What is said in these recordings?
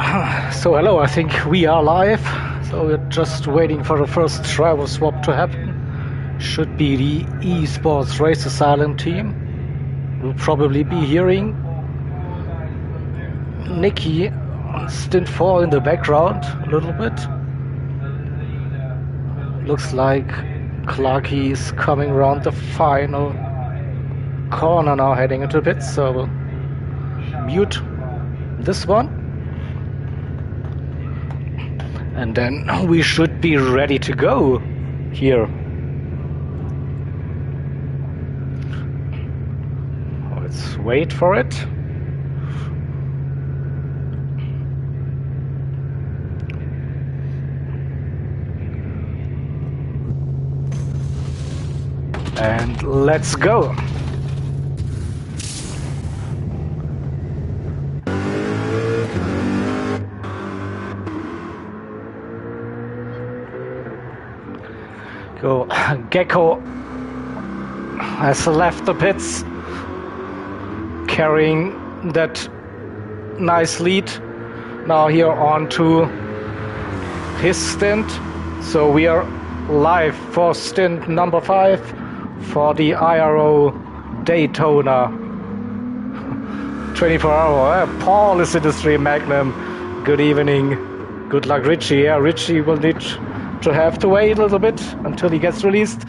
So hello, I think we are live. So we're just waiting for the first driver swap to happen. Should be the eSports Race Asylum team. We'll probably be hearing Nikki Stint 4 in the background a little bit. Looks like Clarky is coming around the final corner now, heading into pits. So we'll mute this one. And then we should be ready to go here. Let's wait for it. And let's go. Go. Gecko has left the pits, carrying that nice lead. Now here on to his stint. So we are live for stint number 5 for the IRO Daytona 24-hour. Paul is in the stream. Magnum, good evening. Good luck, Richie. Yeah, Richie will need to have to wait a little bit until he gets released.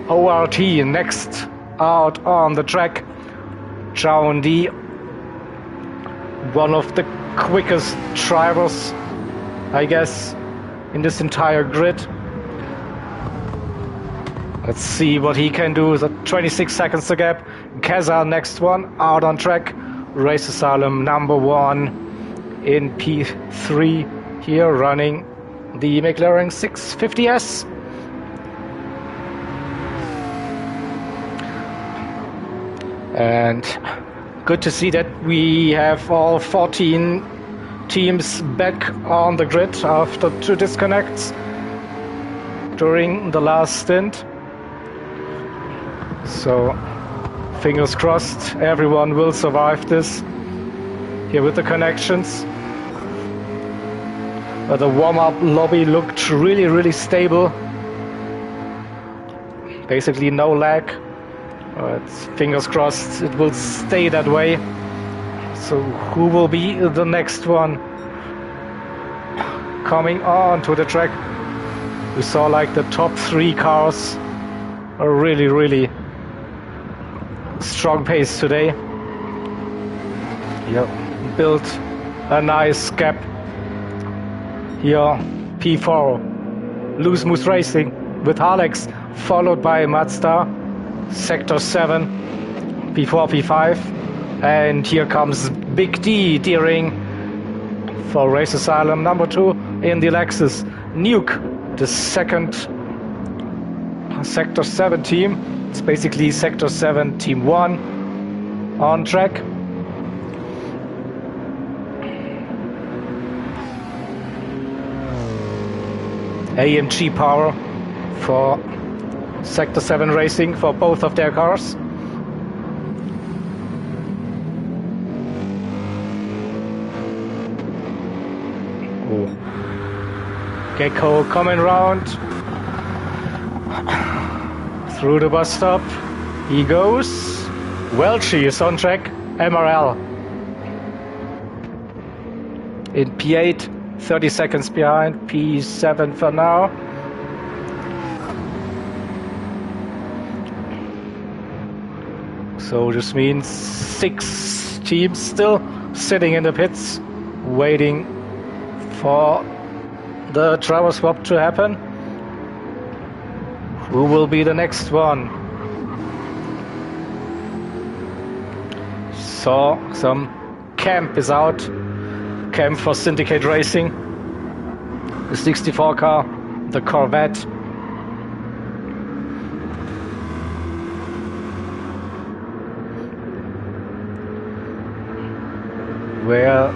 ORT next out on the track. John D, one of the quickest drivers, I guess, in this entire grid. Let's see what he can do. The 26 seconds to gap. Keza next one out on track. Race Asylum number 1 in P3 here, running the McLaren 650S. And good to see that we have all 14 teams back on the grid after 2 disconnects during the last stint. So fingers crossed everyone will survive this here with the connections. But the warm-up lobby looked really stable. Basically no lag. It's fingers crossed it will stay that way. So who will be the next one coming on to the track? We saw like the top 3 cars are really strong pace today. Yep, built a nice gap. Here, P4, Loose Moose Racing with Alex, followed by Mazda, Sector 7, P4, P5, and here comes Big D steering for Race Asylum number 2 in the Lexus. Nuke, the second Sector 7 team. It's basically Sector 7 Team 1 on track. AMG power for Sector 7 Racing for both of their cars. Oh. Gecko coming round through the bus stop. He goes. Welchie is on track. MRL in P8. 30 seconds behind, P7 for now. So this means 6 teams still sitting in the pits, waiting for the driver swap to happen. Who will be the next one? So some camp is out. Camp for Syndicate Racing, the 64 car, the Corvette. Well,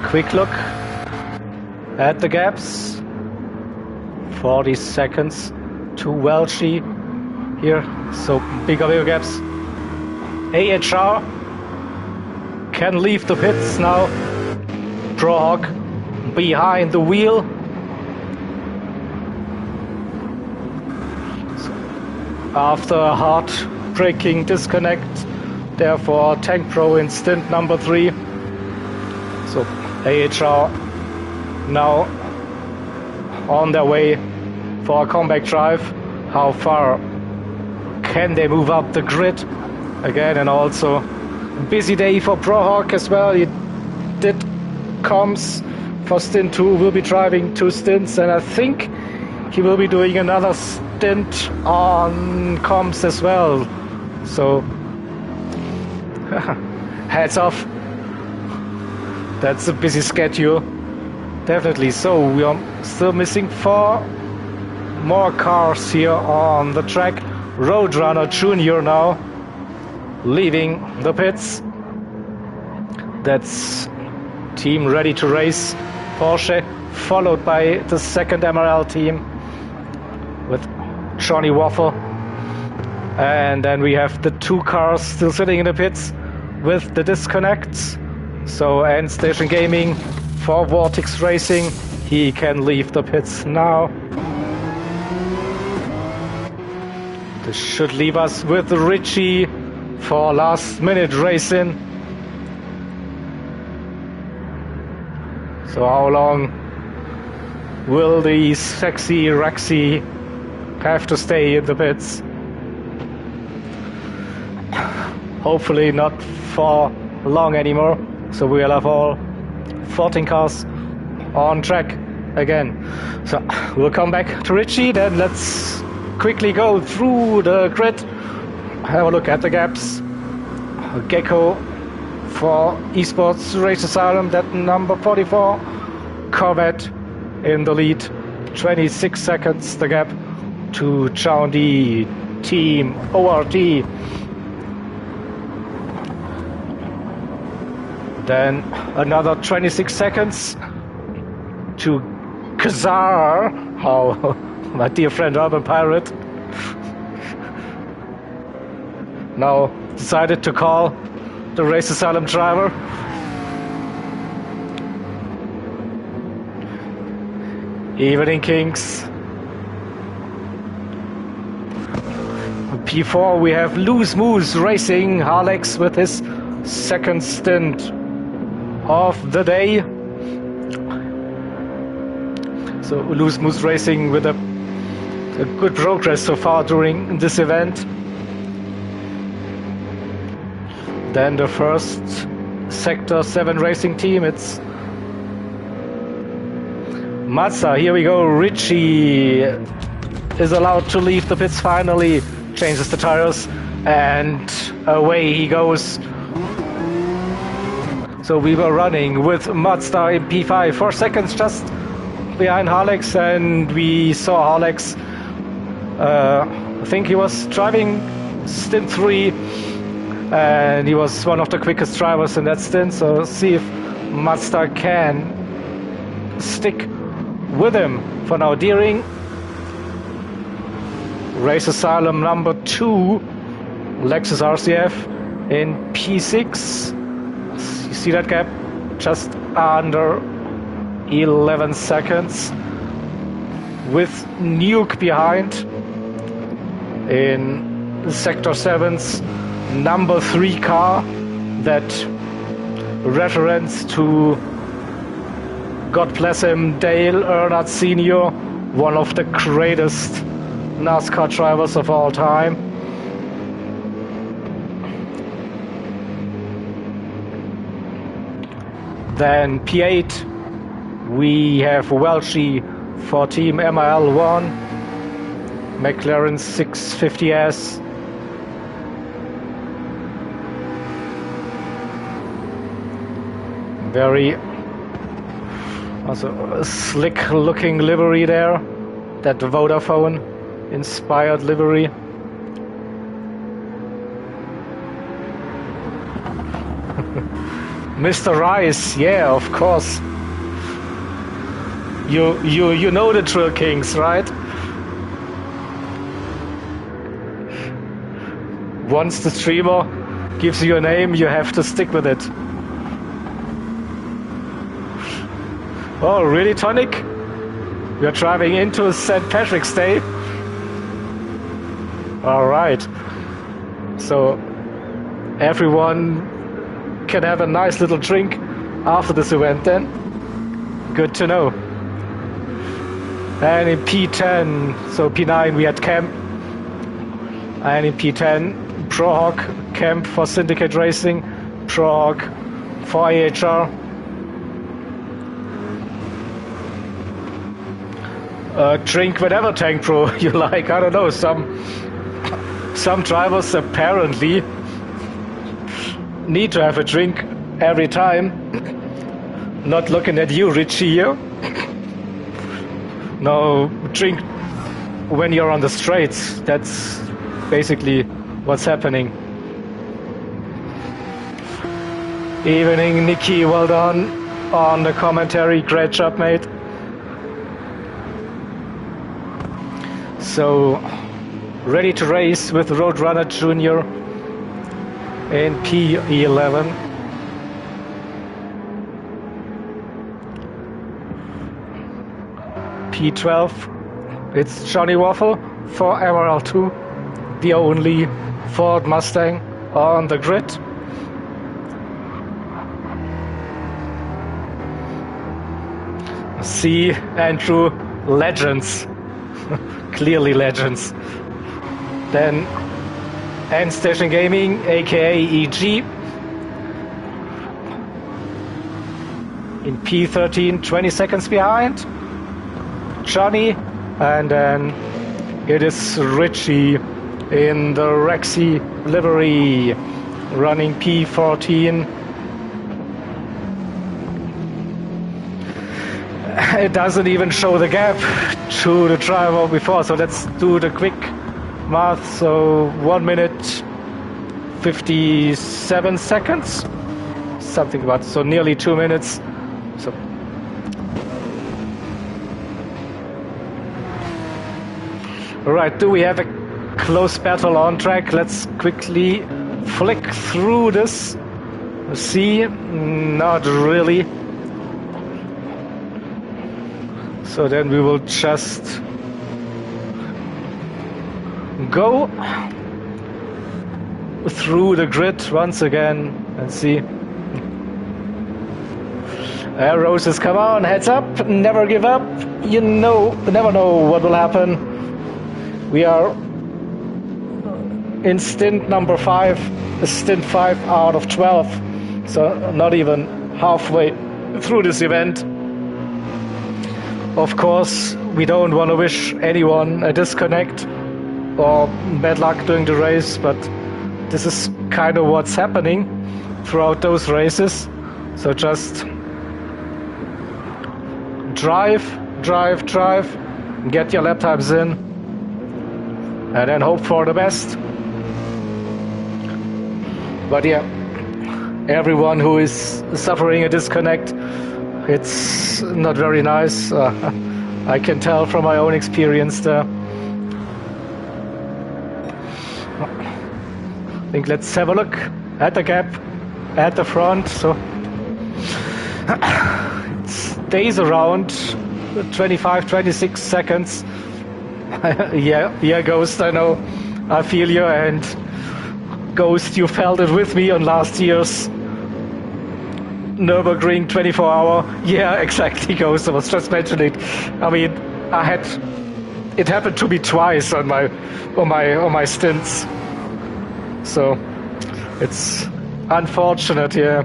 quick look at the gaps. 40 seconds to Welchie here, so bigger gaps. AHR can leave the pits now. Brohawk behind the wheel. So after a heart-breaking disconnect, therefore Tank Pro in stint number 3. So AHR now on their way for a comeback drive. How far can they move up the grid again? And also busy day for Brohawk as well. He did comms for stint 2, will be driving 2 stints, and I think he will be doing another stint on comms as well. So heads off. That's a busy schedule. Definitely. So we are still missing 4 more cars here on the track. Roadrunner Junior now leaving the pits. That's team ready to race Porsche, followed by the second MRL team with Johnny Waffle. And then we have the 2 cars still sitting in the pits with the disconnects. So End Station Gaming for Vortex Racing, he can leave the pits now. This should leave us with Richie for last minute racing. So how long will the sexy Rexy have to stay in the pits? Hopefully not for long anymore. So we'll have all 14 cars on track again. So we'll come back to Richie, then let's quickly go through the grid, have a look at the gaps. Gecko for Esports Race Asylum, that number 44. Corvette in the lead, 26 seconds the gap to Chaundi Team ORT. Then another 26 seconds to Kazar, my dear friend Urban Pirate now decided to call the Race Asylum driver. Evening Kings. P4 we have Loose Moose Racing, Harlex with his second stint of the day. So Loose Moose Racing with a good progress so far during this event. Then the first Sector 7 racing team, it's Mazda. Here we go. Richie is allowed to leave the pits finally, changes the tires, and away he goes. So we were running with Mazda in P5 for seconds just behind Harlex, and we saw Harlex, I think he was driving stint 3, and he was one of the quickest drivers in that stint. So see if Mazda can stick with him for now. Deering, Race Asylum number 2, Lexus RCF in P6. You see that gap? Just under 11 seconds with Nuke behind in Sector 7's number 3 car, that reference to, God bless him, Dale Earnhardt Sr., one of the greatest NASCAR drivers of all time. Then P8 we have Welchie for Team MIL1, McLaren 650S. Very also a slick looking livery there, that Vodafone inspired livery. Mr. Rice, yeah, of course. You know the Trill Kings, right? Once the streamer gives you a name, you have to stick with it. Oh, really, Tonic? We're driving into St. Patrick's Day. All right. So everyone can have a nice little drink after this event then. Good to know. And in P10, so P9 we had camp. And in P10, ProHawk camp for Syndicate Racing, ProHawk for AHR. Drink whatever tank pro you like. I don't know. Some drivers apparently need to have a drink every time. Not looking at you, Richie here. No, drink when you're on the straights. That's basically what's happening. Evening, Nikki. Well done on the commentary. Great job, mate. So, ready to race with Roadrunner Junior in P11. P12, it's Johnny Waffle for MRL2, the only Ford Mustang on the grid. See, Andrew, legends. Clearly legends. Then End Station Gaming, aka EG. In P13, 20 seconds behind. Johnny, and then it is Richie in the Rexy livery, running P14. It doesn't even show the gap to the driver before, so let's do the quick math. So 1 minute 57 seconds, something about, so nearly 2 minutes. So all right, do we have a close battle on track? Let's quickly flick through this. See, not really. So then we will just go through the grid once again and see. Roses, come on, heads up, never give up. You never know what will happen. We are in stint number 5, stint 5 out of 12. So not even halfway through this event. Of course, we don't want to wish anyone a disconnect or bad luck during the race, but this is kind of what's happening throughout those races. So just drive, get your lap times in, and then hope for the best. But yeah, everyone who is suffering a disconnect, it's not very nice. I can tell from my own experience there. I think let's have a look at the gap at the front. So it stays around 25, 26 seconds. Yeah, Ghost, I know. I feel you, and Ghost, you felt it with me on last year's Nürburgring 24-hour. Yeah, exactly, Ghost. I was just mentioning. I mean, it happened to me twice on my stints. So it's unfortunate, yeah.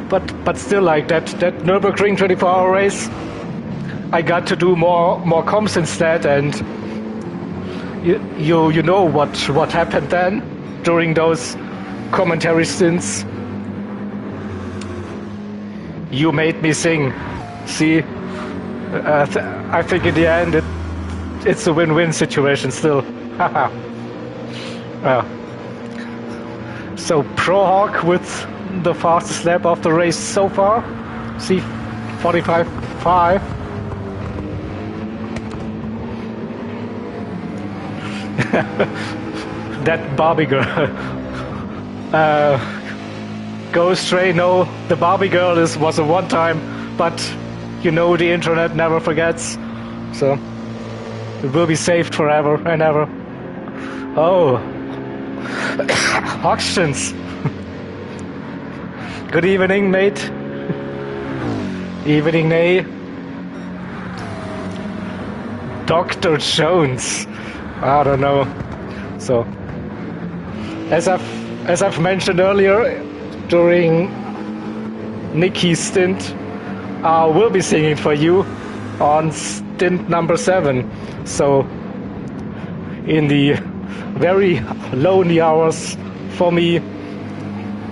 But still, like that Nürburgring 24-hour race, I got to do more comps instead, and you know what happened then during those commentary stints. You made me sing. See, I think in the end it's a win-win situation still. So ProHawk with the fastest lap of the race so far. See, 45.5. That Barbie girl. Ghost Ray, no, the Barbie girl was a one time, but you know the internet never forgets, so it will be saved forever and ever. Oh, auctions. Good evening, Nate. Evening, Nate. Dr. Jones. I don't know. So, as I've mentioned earlier, during Nikki's stint, I will be singing for you on stint number 7. So, in the very lonely hours for me,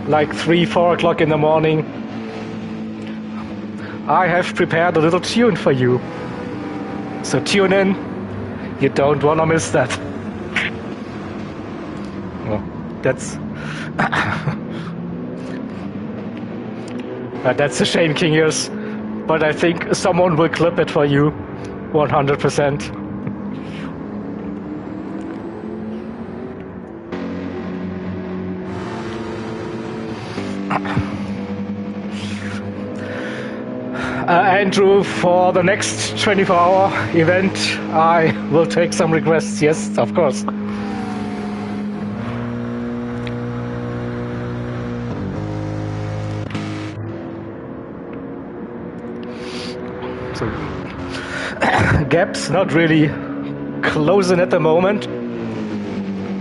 like 3-4 o'clock in the morning, I have prepared a little tune for you. So tune in, you don't want to miss that. Well, that's that's a shame, King Ears, but I think someone will clip it for you, 100%. Andrew, for the next 24-hour event, I will take some requests. Yes, of course. So, gaps not really closing at the moment.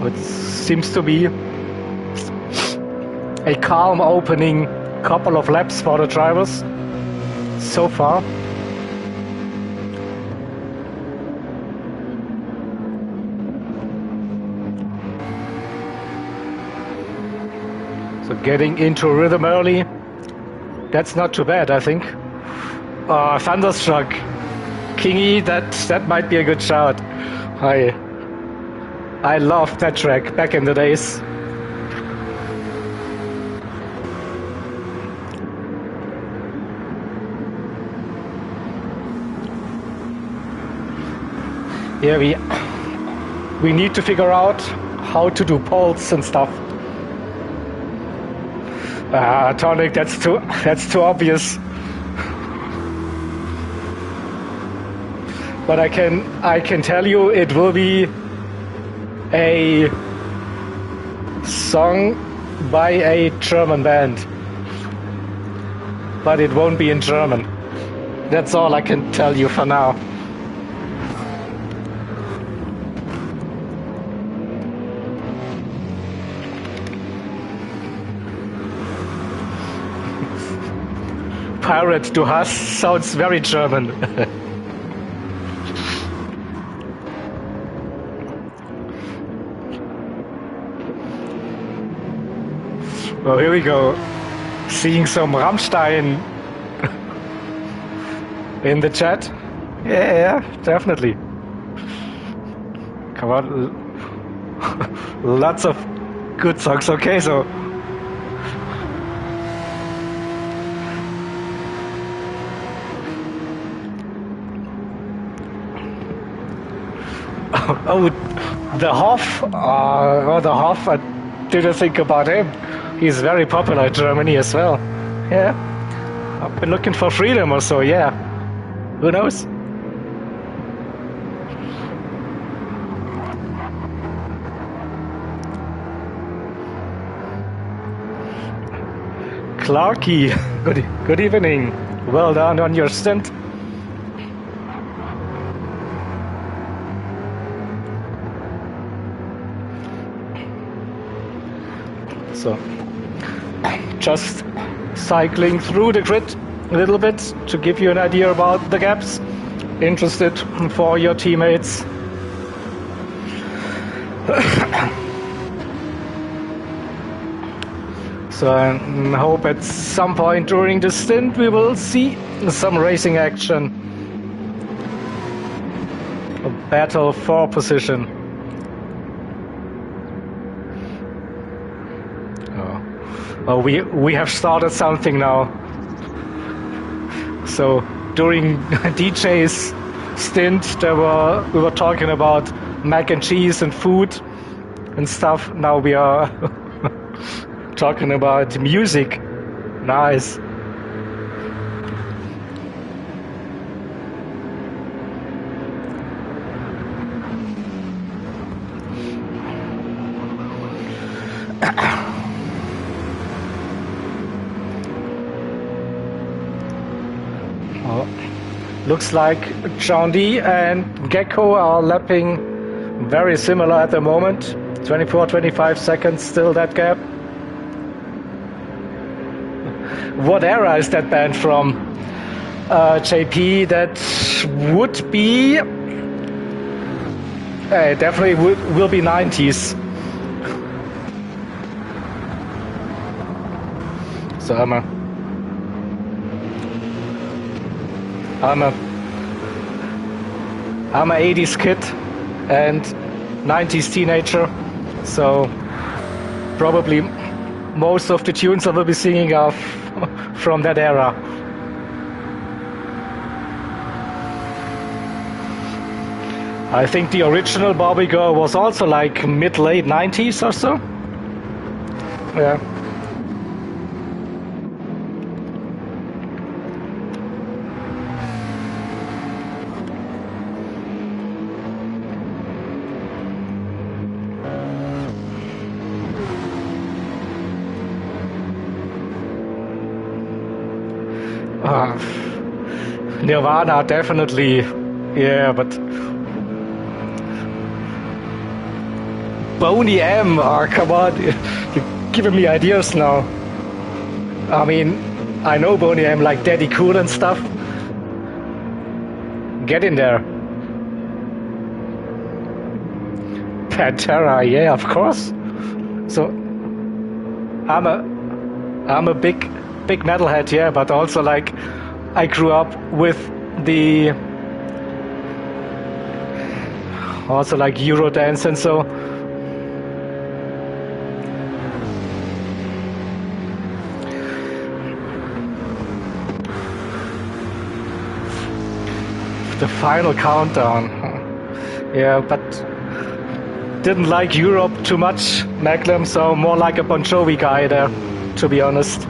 It seems to be a calm opening couple of laps for the drivers so far. So getting into rhythm early, that's not too bad, I think. Thunderstruck. Kingy, that might be a good shout. I loved that track back in the days. Yeah, we need to figure out how to do polls and stuff. Tonic, that's too obvious. But I can tell you it will be a song by a German band. But it won't be in German. That's all I can tell you for now. Pirate, du hast sounds very German. Oh, here we go. Seeing some Rammstein in the chat. Yeah, definitely. Come on. Lots of good songs. Okay, so. Oh, the Hoff. The Hoff, I didn't think about him. He's very popular in Germany as well. Yeah. I've been looking for freedom or so, yeah. Who knows? Clarky, good evening. Well done on your stint. So, just cycling through the grid a little bit to give you an idea about the gaps. Interested for your teammates. So I hope at some point during the stint we will see some racing action. A battle for position. Oh, we have started something now. So during DJ's stint, we were talking about mac and cheese and food and stuff. Now we are talking about music Nice. Oh. Looks like John D and Gecko are lapping very similar at the moment. 24-25 seconds, still that gap. What era is that band from? JP, that would be... definitely will be 90s. So I'm a 80s kid and 90s teenager, so probably most of the tunes I will be singing are from that era. I think the original Barbie Girl was also like mid-late 90s or so. Yeah. Nirvana, definitely, yeah, but Boney M, oh, come on, you're giving me ideas now. I mean, I know Boney M, like Daddy Cool and stuff. Get in there. Pantera, yeah, of course. So, I'm a big metalhead, yeah, but also like I grew up with the also like Eurodance and so. The Final Countdown, yeah, but didn't like Europe too much, Macklem, so more like a Bon Jovi guy there, to be honest.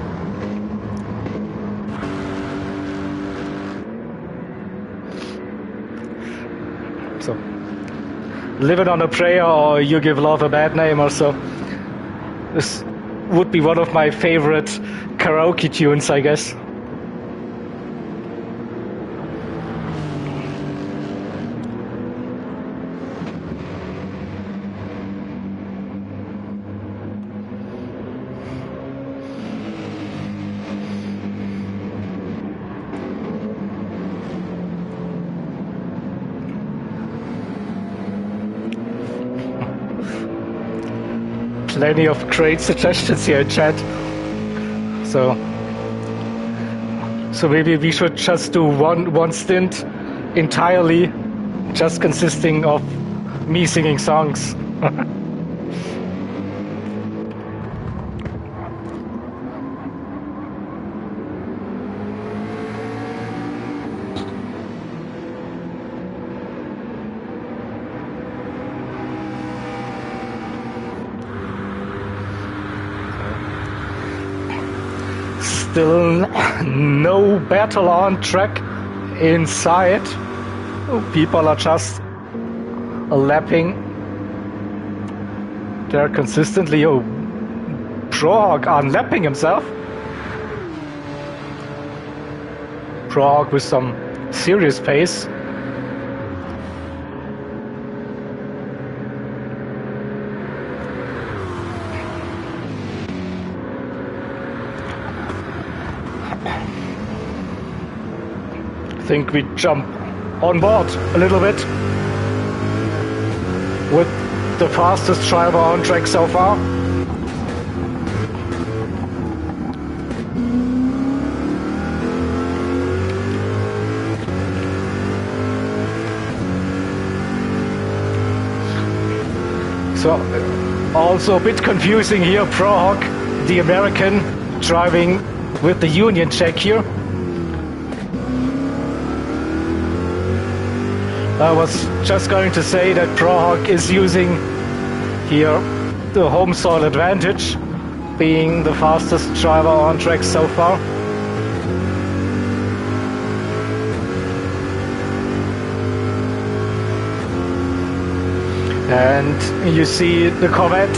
So, Living on a Prayer or You Give Love a Bad Name or so. This would be one of my favorite karaoke tunes, I guess. Plenty of great suggestions here in chat. So maybe we should just do one stint entirely just consisting of me singing songs. Still no battle on track inside. People are just lapping there consistently. Oh, Prohawk unlapping himself. Prohawk with some serious pace. I think we jump on board a little bit with the fastest driver on track so far. So also a bit confusing here, Prohawk, the American, driving with the Union Jack here. I was just going to say that Prohawk is using here the home soil advantage being the fastest driver on track so far. And you see the Corvette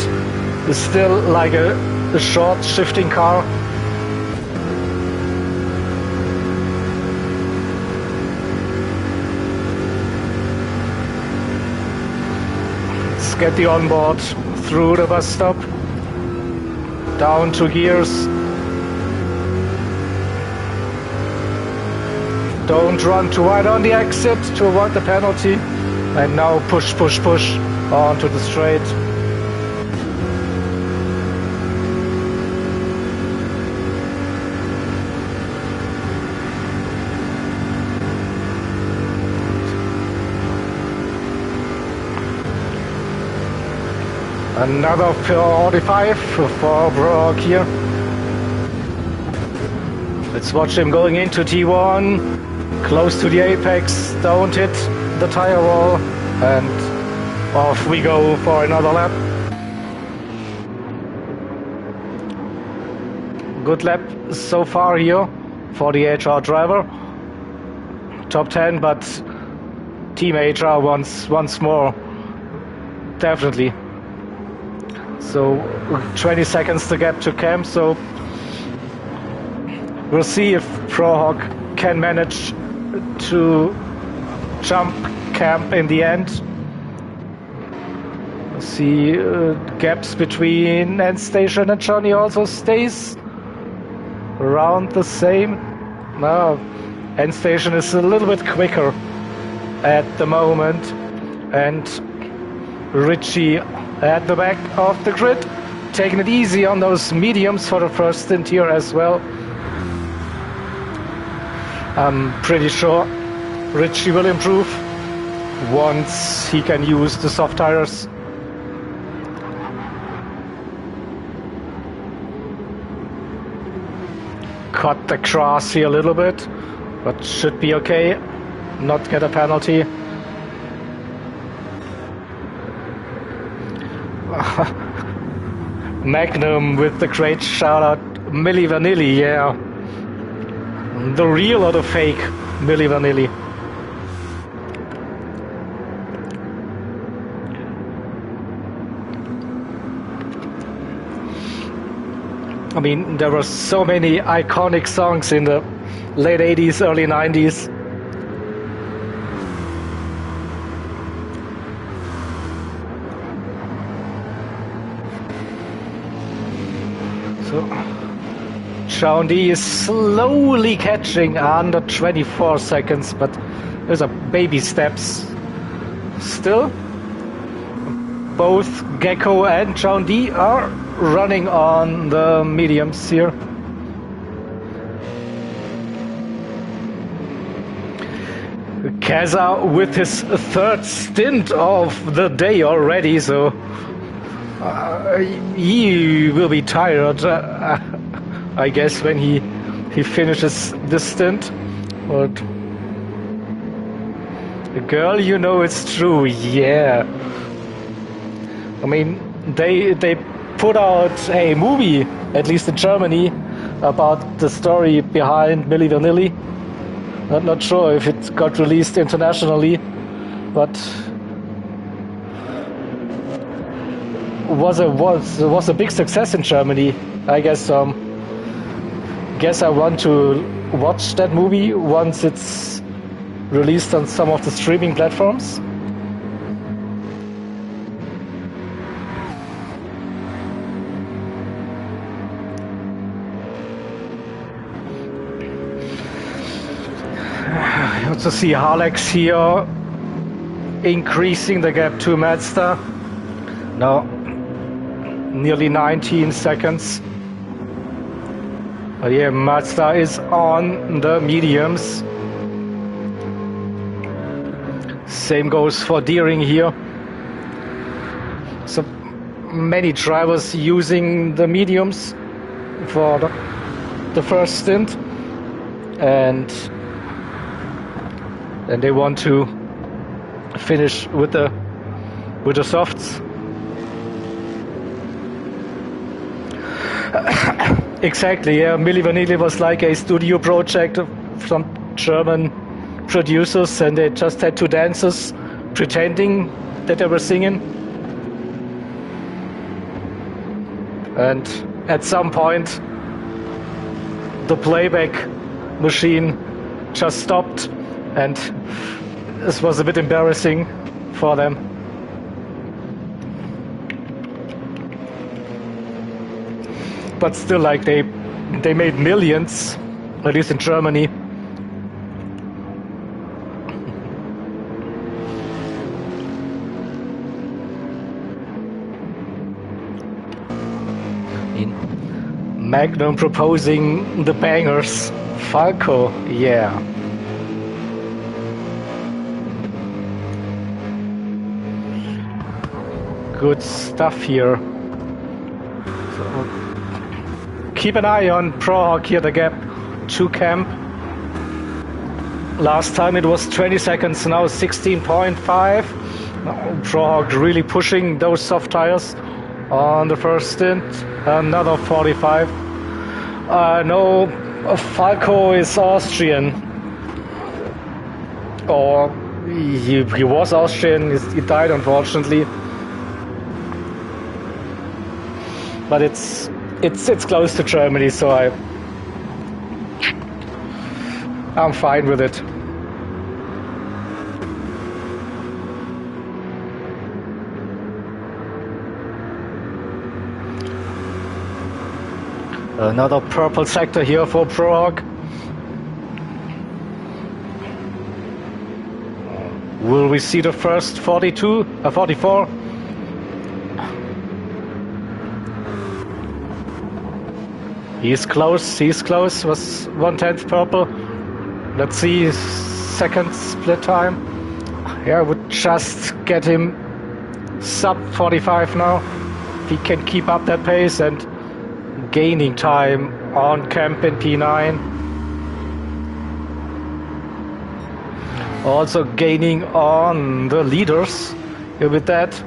is still like a short shifting car. Let's get the onboard through the bus stop, down 2 gears. Don't run too wide on the exit to avoid the penalty. And now push, push, push onto the straight. Another 45 for Brock here. Let's watch him going into T1, close to the apex, don't hit the tire wall, and off we go for another lap. Good lap so far here for the HR driver. Top 10, but Team HR wants more, definitely. So 20 seconds the gap to Cam, so we'll see if ProHawk can manage to jump Cam in the end. We'll see gaps between End Station and Johnny also stays around the same. No, End Station is a little bit quicker at the moment, and Richie at the back of the grid, taking it easy on those mediums for the first stint here as well. I'm pretty sure Richie will improve once he can use the soft tires. Cut the cross here a little bit, but should be okay, not get a penalty. Magnum with the great shout out, Milli Vanilli, yeah. The real or the fake Milli Vanilli? I mean, there were so many iconic songs in the late 80s, early 90s. Sean D is slowly catching under 24 seconds, but those are baby steps. Still, both Gecko and Sean D are running on the mediums here. Kaza with his third stint of the day already, so he will be tired. I guess when he finishes this stint. But girl, you know it's true, yeah. I mean, they put out a movie, at least in Germany, about the story behind Milli Vanilli. I'm not sure if it got released internationally, but was a big success in Germany. I guess I want to watch that movie once it's released on some of the streaming platforms. You also see Alex here increasing the gap to Mazda. Now nearly 19 seconds. But yeah, Mazda is on the mediums. Same goes for Deering here. So many drivers using the mediums for the first stint, and they want to finish with the softs. Exactly, yeah. Milli Vanilli was like a studio project of some German producers, and they just had two dancers pretending that they were singing. And at some point, the playback machine just stopped, and this was a bit embarrassing for them. But still, like, they made millions, at least in Germany. Magnum proposing the bangers. Falco, yeah. Good stuff here. So, keep an eye on ProHawk here, the gap to Camp. Last time it was 20 seconds, now 16.5. ProHawk really pushing those soft tires on the first stint. Another 45. No, Falco is Austrian. Or he was Austrian, he died unfortunately. But it's close to Germany, so I'm fine with it. Another purple sector here for ProHawk. Will we see the first 44? He's close, was 1/10 purple. Let's see second split time. Yeah, I would just get him sub 45 now. If he can keep up that pace and gaining time on Camp in P9. Also gaining on the leaders here with that.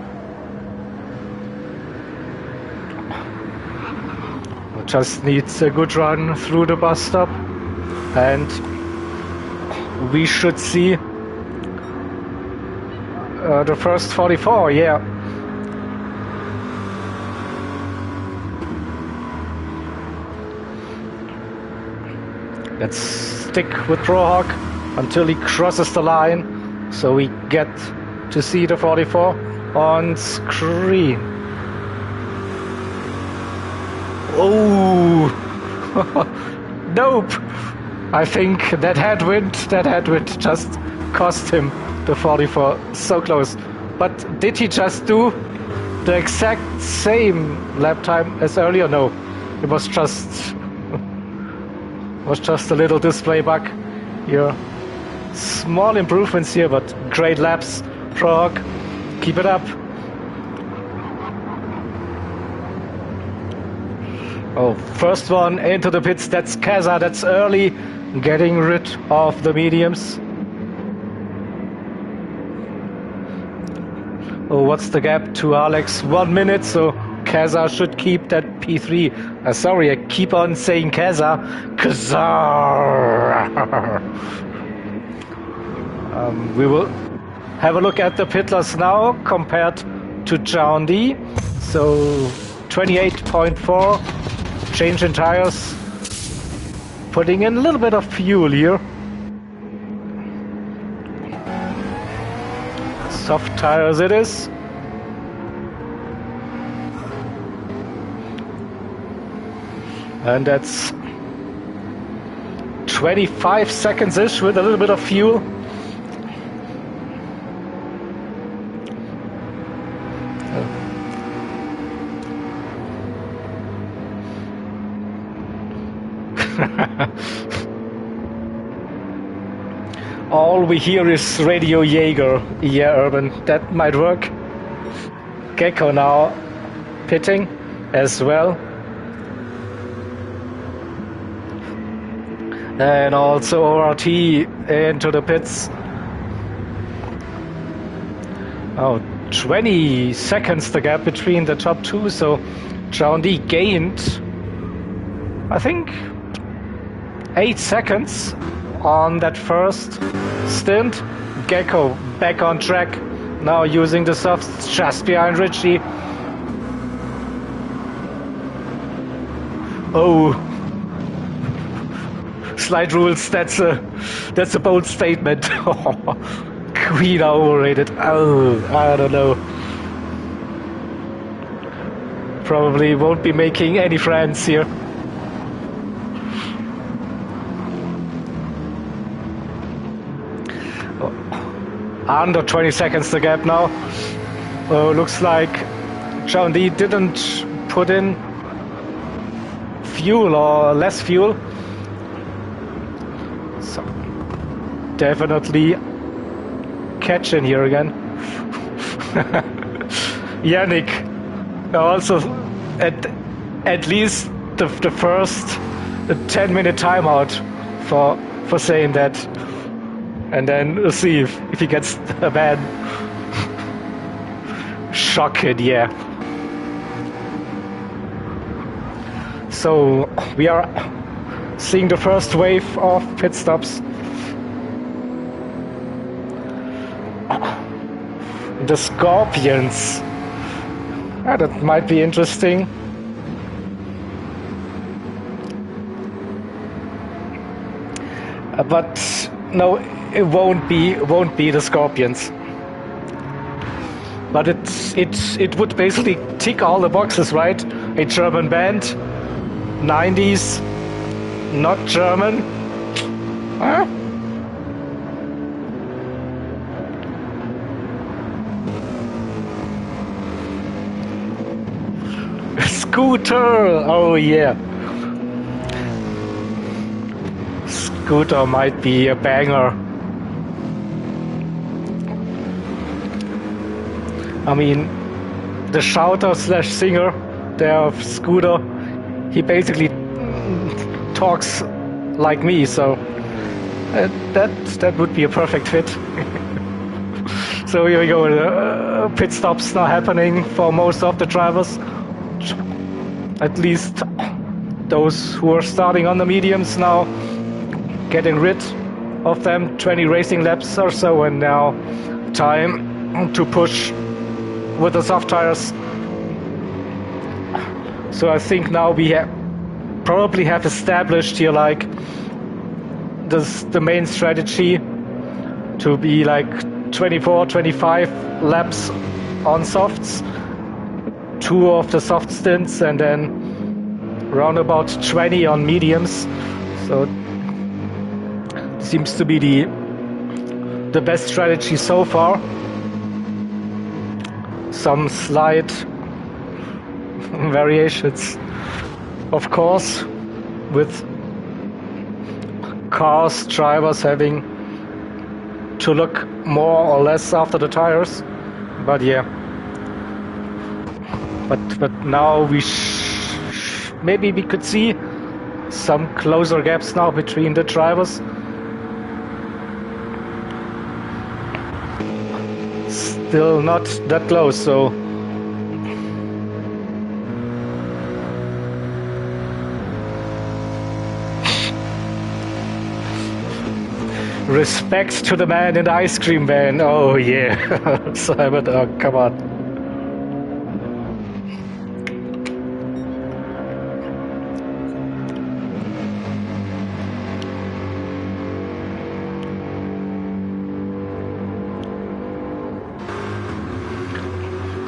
Just needs a good run through the bus stop, and we should see the first 44, yeah. Let's stick with ProHawk until he crosses the line, so we get to see the 44 on screen. Oh, nope. I think that headwind just cost him the 44. So close. But did he just do the exact same lap time as earlier? No, it was just a little display bug here. Small improvements here, but great laps. ProHawk, keep it up. Oh, first one into the pits, that's Kaza, that's early, getting rid of the mediums. Oh, what's the gap to Alex? 1 minute, so Kaza should keep that P3. Sorry, I keep on saying Kaza. We will have a look at the pitlers now compared to John D. So 28.4. Change in tires, putting in a little bit of fuel here. Soft tires it is. And that's 25 seconds-ish with a little bit of fuel. All we hear is Radio Jaeger. Yeah, Urban, that might work. Gecko now pitting as well. And also ORT into the pits. Oh, 20 seconds the gap between the top two, so John D gained I think 8 seconds on that first stint. Gecko back on track, now using the softs just behind Richie. Oh, slide rules, that's a bold statement. Queen are overrated. Oh, I don't know. Probably won't be making any friends here. Under 20 seconds the gap now. Oh, looks like John D didn't put in fuel or less fuel. So definitely catch in here again. Yannick also at least the first 10-minute timeout for saying that. And then we'll see if he gets a ban. Shocking, yeah. So we are seeing the first wave of pit stops. The Scorpions. That might be interesting. But no, it won't be the Scorpions. But it would basically tick all the boxes, right? A German band, 90s, not German. Huh? Scooter, oh yeah. Scooter might be a banger. I mean, the shouter slash singer there of Scooter, he basically talks like me, so that would be a perfect fit. So here we go, pit stops now happening for most of the drivers, at least those who are starting on the mediums now, getting rid of them, 20 racing laps or so, and now time to push with the soft tires. So I think now we probably have established here like the main strategy to be like 24, 25 laps on softs, 2 of the soft stints, and then around about 20 on mediums. So it seems to be the best strategy so far. Some slight variations, of course, with cars, drivers having to look more or less after the tires. But yeah, but now we maybe we could see some closer gaps now between the drivers. Still not that close, so respect to the man in the ice cream van. Oh yeah. Simon, oh, come on.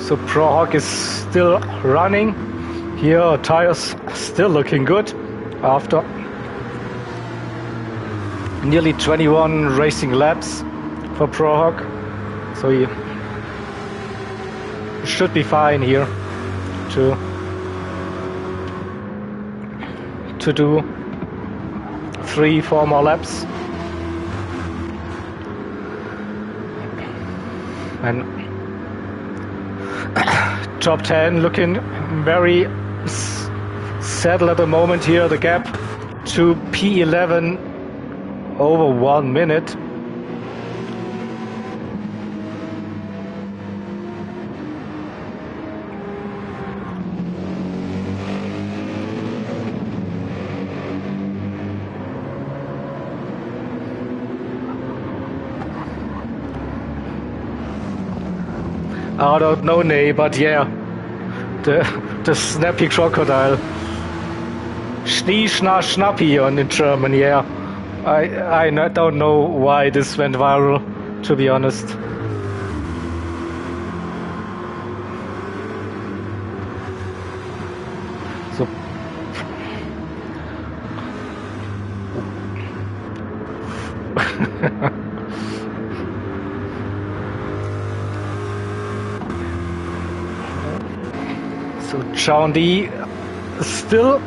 So ProHawk is still running. Here tires still looking good after nearly 21 racing laps for ProHawk. So he should be fine here to do 3-4 more laps. And top 10 looking very settled at the moment here. The gap to P11 over 1 minute. I don't know, Nay, but yeah, the snappy crocodile. Schnie, schna, schnappi in German, yeah. I don't know why this went viral, to be honest. So. So John D still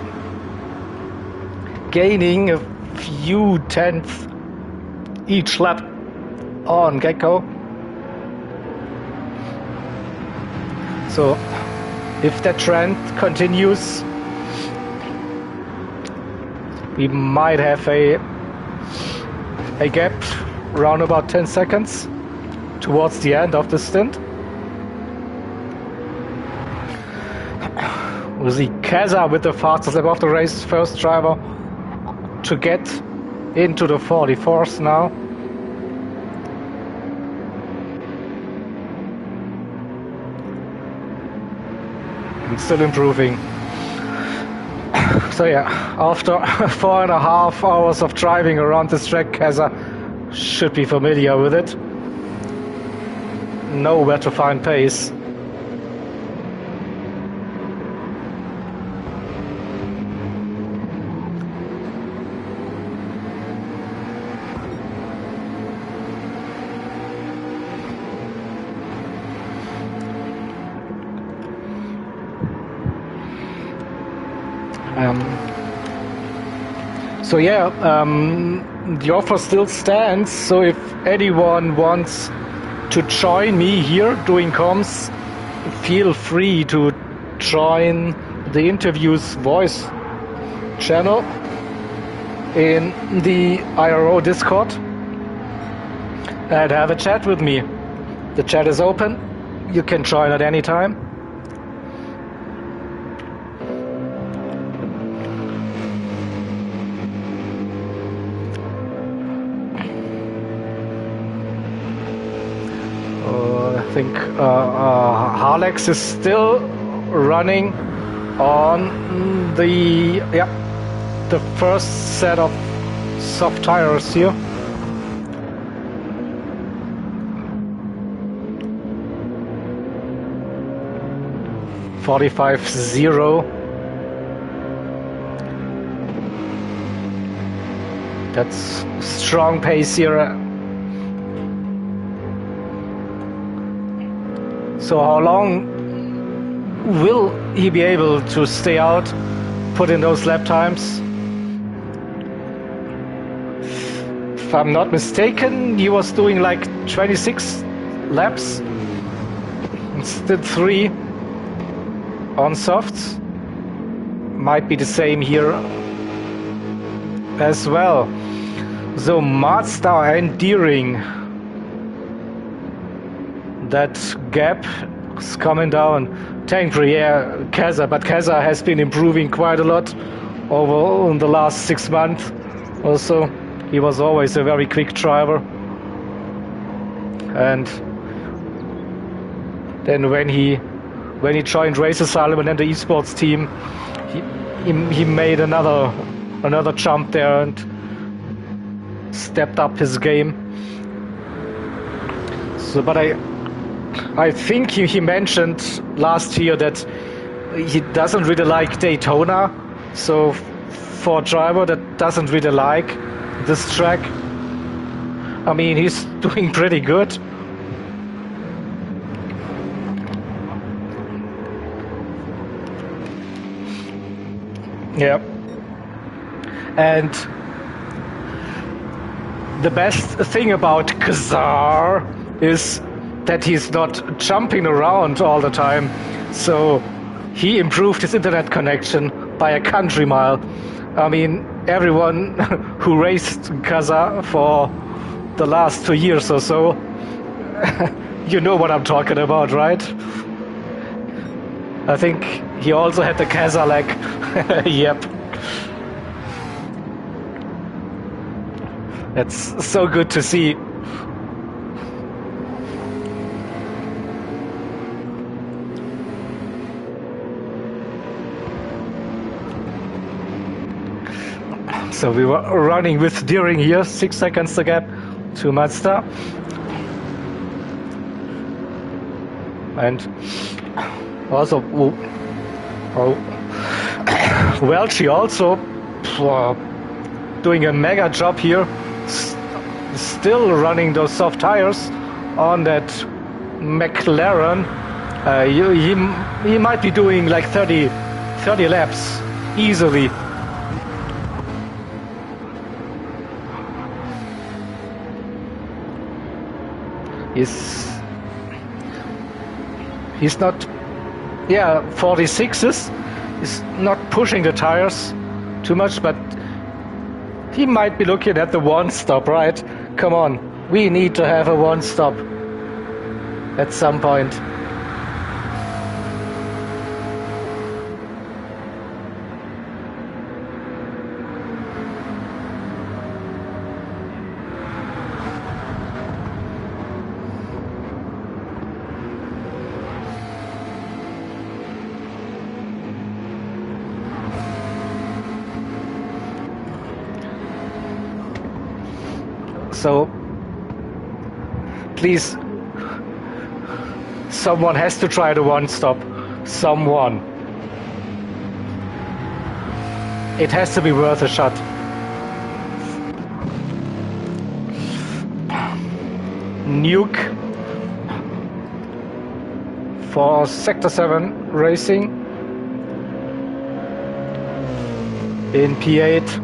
gaining a few tenths each lap on Gecko. So if that trend continues, we might have a gap around about 10 seconds towards the end of the stint. We'll see Keza with the fastest lap of the race, first driver to get into the 44th now. And still improving. So yeah, after 4.5 hours of driving around this track, Keza should be familiar with it. Know where to find pace. So yeah, the offer still stands. So if anyone wants to join me here doing comms, feel free to join the interviews voice channel in the IRO Discord and have a chat with me. The chat is open. You can join at any time. I think Alex is still running on the first set of soft tires here. .45.0. That's strong pace here. So how long will he be able to stay out, put in those lap times? If I'm not mistaken, he was doing like 26 laps. Instead 3 on softs. Might be the same here as well. So Mazda and Deering. That gap is coming down. Thankfully, yeah, Keza, but Keza has been improving quite a lot over the last 6 months. Also, he was always a very quick driver. And then when he joined Race Asylum and the esports team, he made another jump there and stepped up his game. So, but I think he mentioned last year that he doesn't really like Daytona. So for a driver that doesn't really like this track, I mean, he's doing pretty good. Yeah. And the best thing about Kazar is that he's not jumping around all the time. So he improved his internet connection by a country mile. I mean, everyone who raced Kaza for the last 2 years or so, you know what I'm talking about, right? I think he also had the Kaza leg. Yep. It's so good to see. So we were running with Deering here, 6 seconds the gap to Mazda. And also, Welch also doing a mega job here, still running those soft tires on that McLaren. He might be doing like 30 laps easily. He's not, 46s. He's not pushing the tires too much, but he might be looking at the one stop, right? Come on, we need to have a one stop at some point. So, please, someone has to try the one stop. Someone. It has to be worth a shot. Nuke for Sector 7 Racing in P8.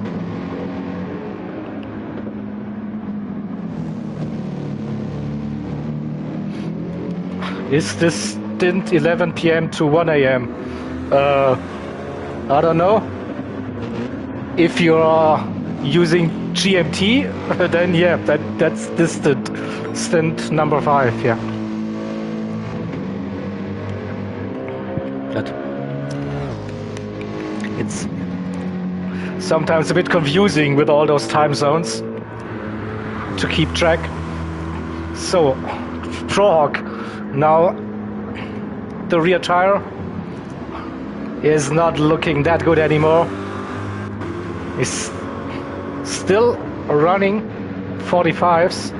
Is this stint 11 p.m. to 1 a.m.? I don't know. If you're using GMT, then yeah, that's this stint number 5, yeah. But it's sometimes a bit confusing with all those time zones to keep track. So, ProHawk. Now, the rear tire is not looking that good anymore. It's still running 45s.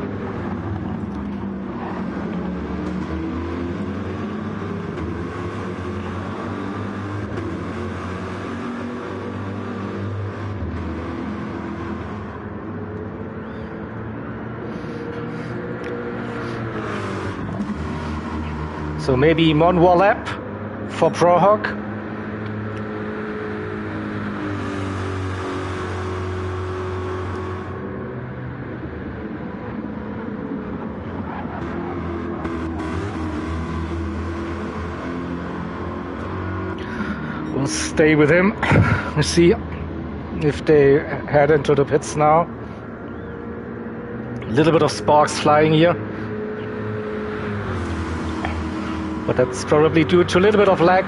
So maybe one more lap for ProHawk. We'll stay with him. We'll see if they head into the pits now. A little bit of sparks flying here. But that's probably due to a little bit of lag.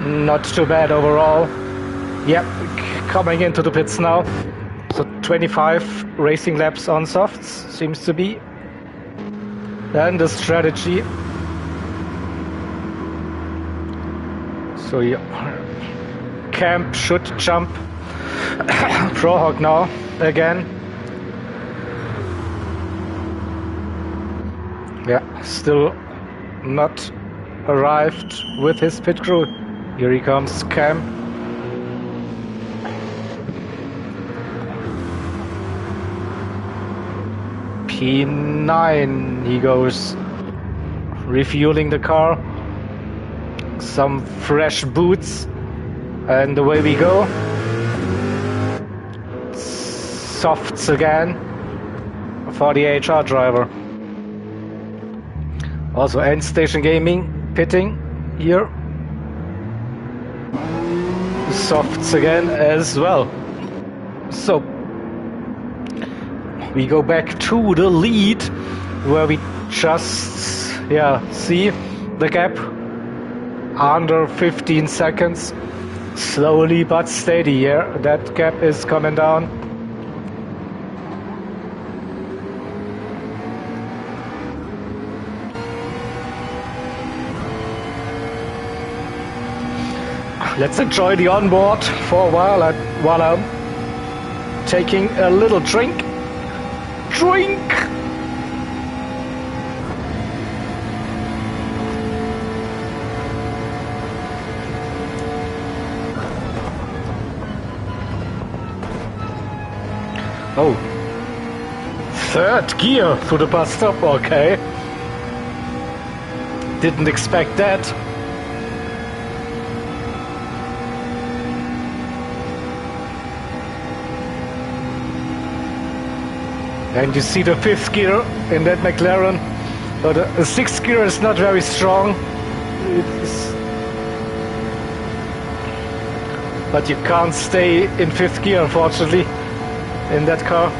Not too bad overall. Yep, coming into the pits now. So 25 racing laps on softs seems to be then the strategy. So yeah, Camp should jump ProHawk now again. Yeah, still not arrived with his pit crew. Here he comes, Cam. P9 he goes, refueling the car. Some fresh boots, and away we go. Softs again for the HR driver. Also End Station Gaming pitting here. Softs again as well. So we go back to the lead where we just see the gap under 15 seconds. Slowly but steady here. That gap is coming down. Let's enjoy the onboard for a while while I'm taking a little drink. Drink! Oh. Third gear through the bus stop, okay. Didn't expect that. And you see the fifth gear in that McLaren, but the sixth gear is not very strong. But you can't stay in fifth gear, unfortunately, in that car.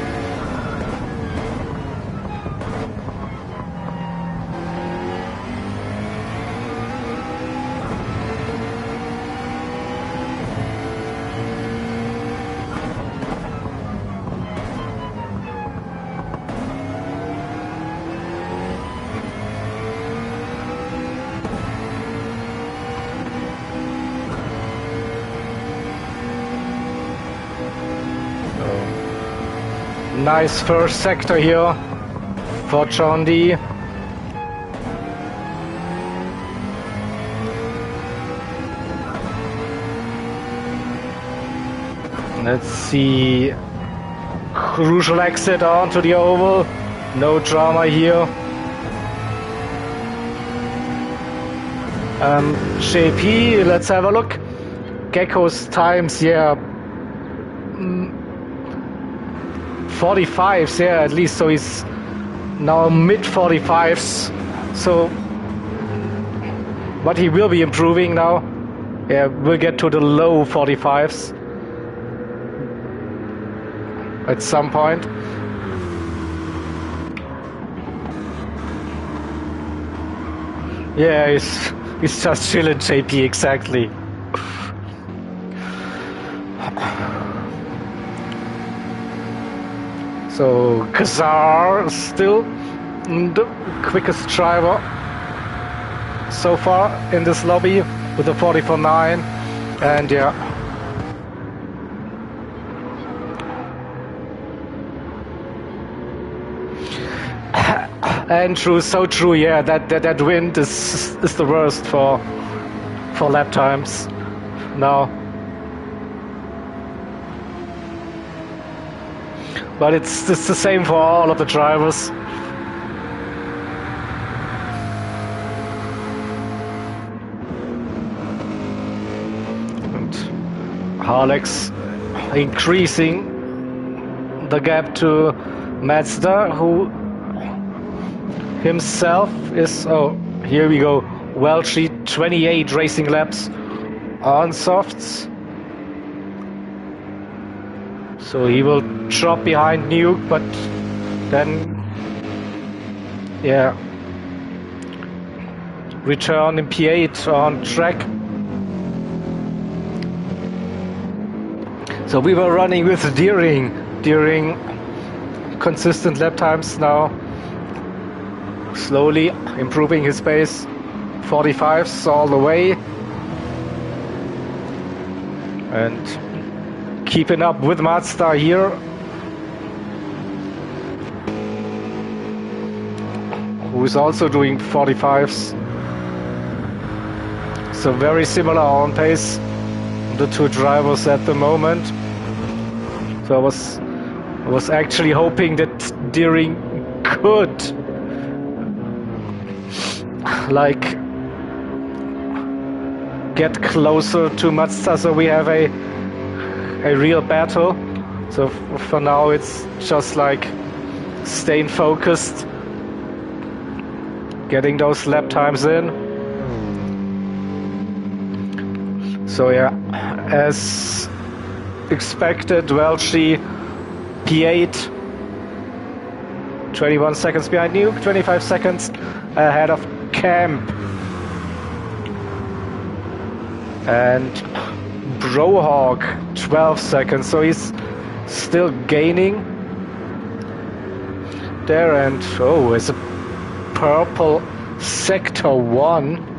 Nice first sector here for John D. Let's see. Crucial exit onto the oval. No drama here. JP, let's have a look. Gecko's times, yeah. 45s, yeah, at least, so he's now mid 45s, so but he will be improving now. Yeah, we'll get to the low 45s at some point. Yeah, he's just chilling, JP, exactly. So Kazar still the quickest driver so far in this lobby with a 44.9, and yeah. And true, so true, yeah. That wind is the worst for lap times now. But it's the same for all of the drivers. And Alex increasing the gap to Mazda, who himself is, oh, here we go, Welchie, 28 racing laps on softs. So he will drop behind Nuke, but then, yeah, return in P8 on track. So we were running with Deering consistent lap times now, slowly improving his pace, 45s all the way, and keeping up with Mazda here. Who's also doing 45s. So very similar on pace, the two drivers at the moment. So I was actually hoping that Deering could like get closer to Mazda, so we have a real battle. So for now it's just like staying focused, getting those lap times in. So yeah, as expected, Welchie P8, 21 seconds behind Nuke, 25 seconds ahead of Camp. And Brohawk, 12 seconds, so he's still gaining there. And oh, it's a purple sector 1.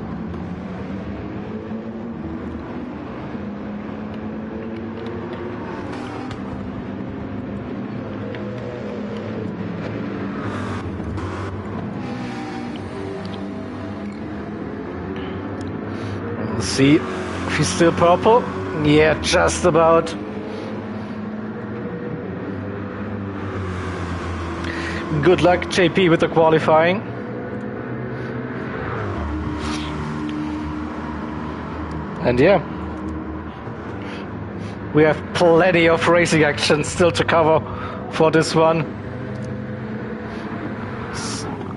See if he's still purple. Yeah, just about. Good luck, JP, with the qualifying. And yeah, we have plenty of racing action still to cover for this one.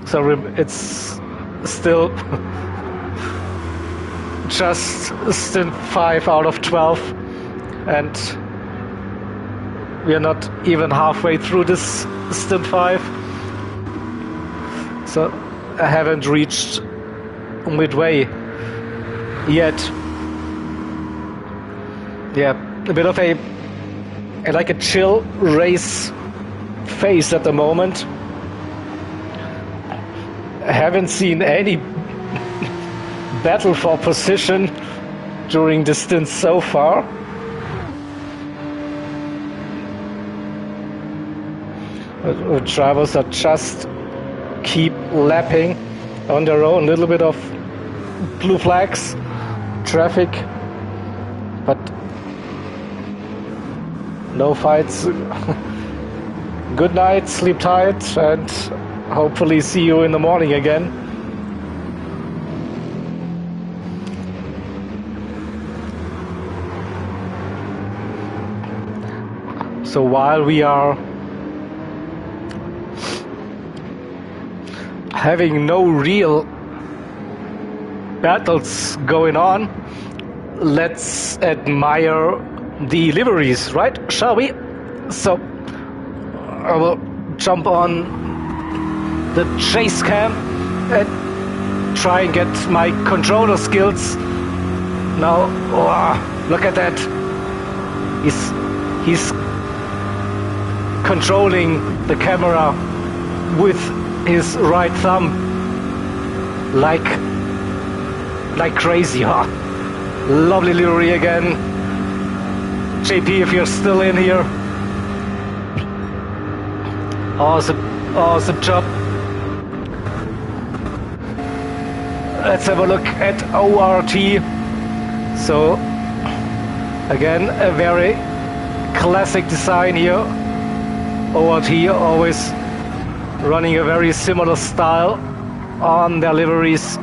So it's still just stint 5 out of 12, and we are not even halfway through this stint 5. So I haven't reached midway yet. Yeah, a bit of a like a chill race phase at the moment. I haven't seen any battle for position during the stint so far. The drivers are just keep lapping on their own. A little bit of blue flags, traffic, but no fights. Good night, sleep tight, and hopefully see you in the morning again. So while we are having no real battles going on, let's admire the liveries, right? Shall we? So I will jump on the chase cam and try and get my controller skills. Now, oh, look at that. He's controlling the camera with his right thumb like crazy, huh? Lovely livery again. JP, if you're still in here, awesome job. Let's have a look at ORT. So again, a very classic design here. ORT always running a very similar style on their liveries.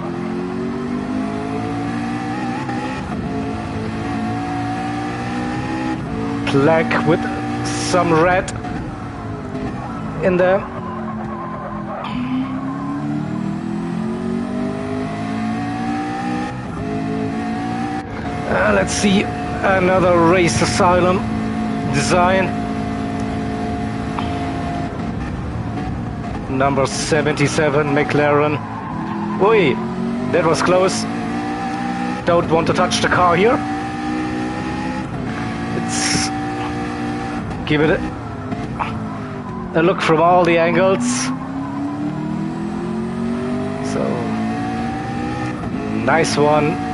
Black with some red in there. Let's see another race asylum design. Number 77 McLaren. Oi, that was close. Don't want to touch the car here. Let's give it a look from all the angles. So, nice one.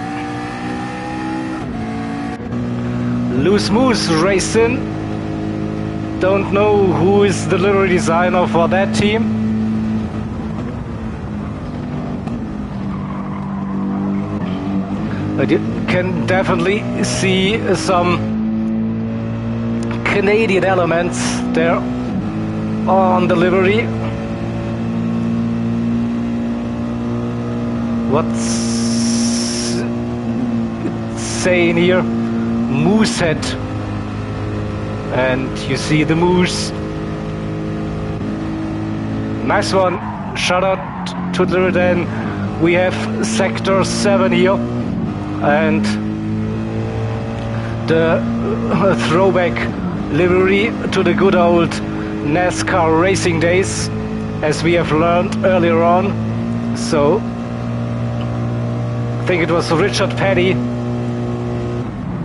Loose Moose racing. Don't know who is the livery designer for that team. But you can definitely see some Canadian elements there on the livery. What's saying here? Moosehead. And you see the moose. Nice one. Shout out to the then. We have Sector 7 here. And the throwback livery to the good old NASCAR racing days, as we have learned earlier on. So I think it was Richard Petty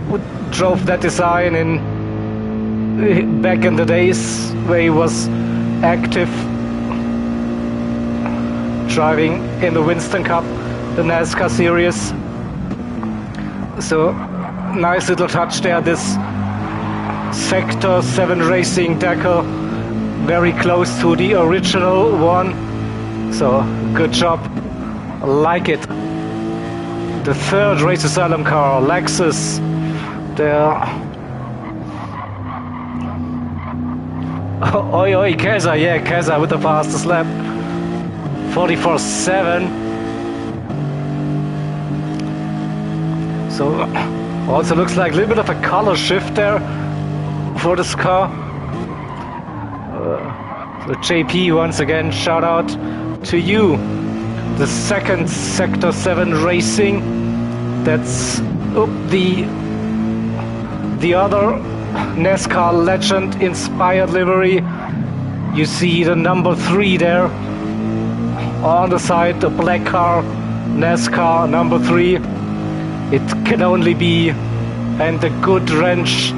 who drove that design in back in the days where he was active driving in the Winston Cup, the NASCAR series. So nice little touch there, this Sector 7 Racing decal, very close to the original one. So good job, I like it. the third race asylum car, Lexus. There. Oi, oi, Keza, yeah, Keza with the fastest lap. 44.7. So, also looks like a little bit of a color shift there for this car. So JP, once again, shout out to you. The second Sector 7 Racing. That's the other NASCAR legend inspired livery. You see the number 3 there on the side, the black car, NASCAR number 3. It can only be, and the good wrench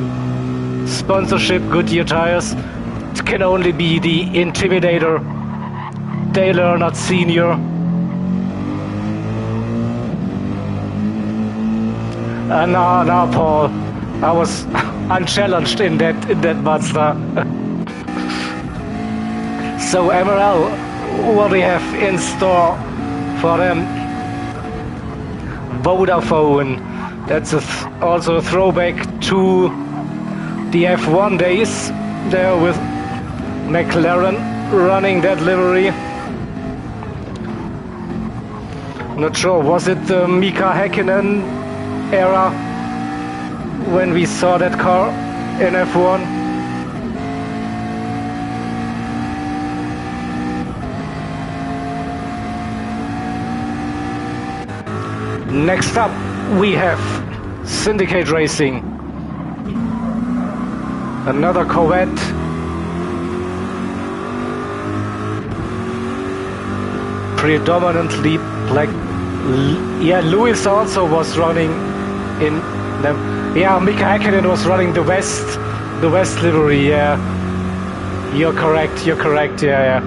sponsorship, Goodyear tires, it can only be the Intimidator, Dale Earnhardt Sr. No, Paul, I was unchallenged in that Mazda. So MRL, what do you have in store for them? Vodafone, that's also a throwback to the F1 days there with McLaren running that livery. Not sure, was it the Mika Häkkinen era when we saw that car in F1? Next up we have Syndicate Racing, another Corvette, predominantly black. Yeah, Lewis also was running in them. Yeah, Mika Häkkinen was running the West livery. Yeah, you're correct. Yeah.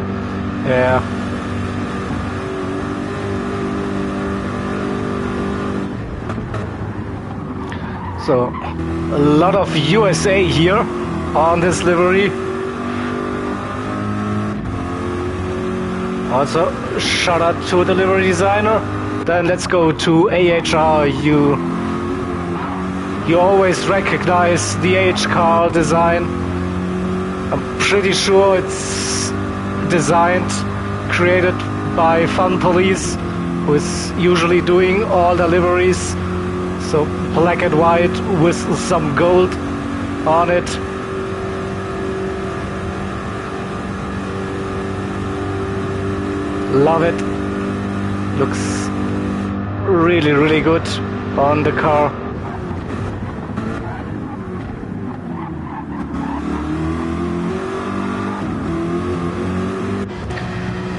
So, a lot of USA here on this livery. Also, shout out to the livery designer. Then let's go to AHR. You always recognize the AH car design. I'm pretty sure it's designed, created by Fun Police, who is usually doing all the liveries. So black and white with some gold on it. Love it. Looks really good on the car.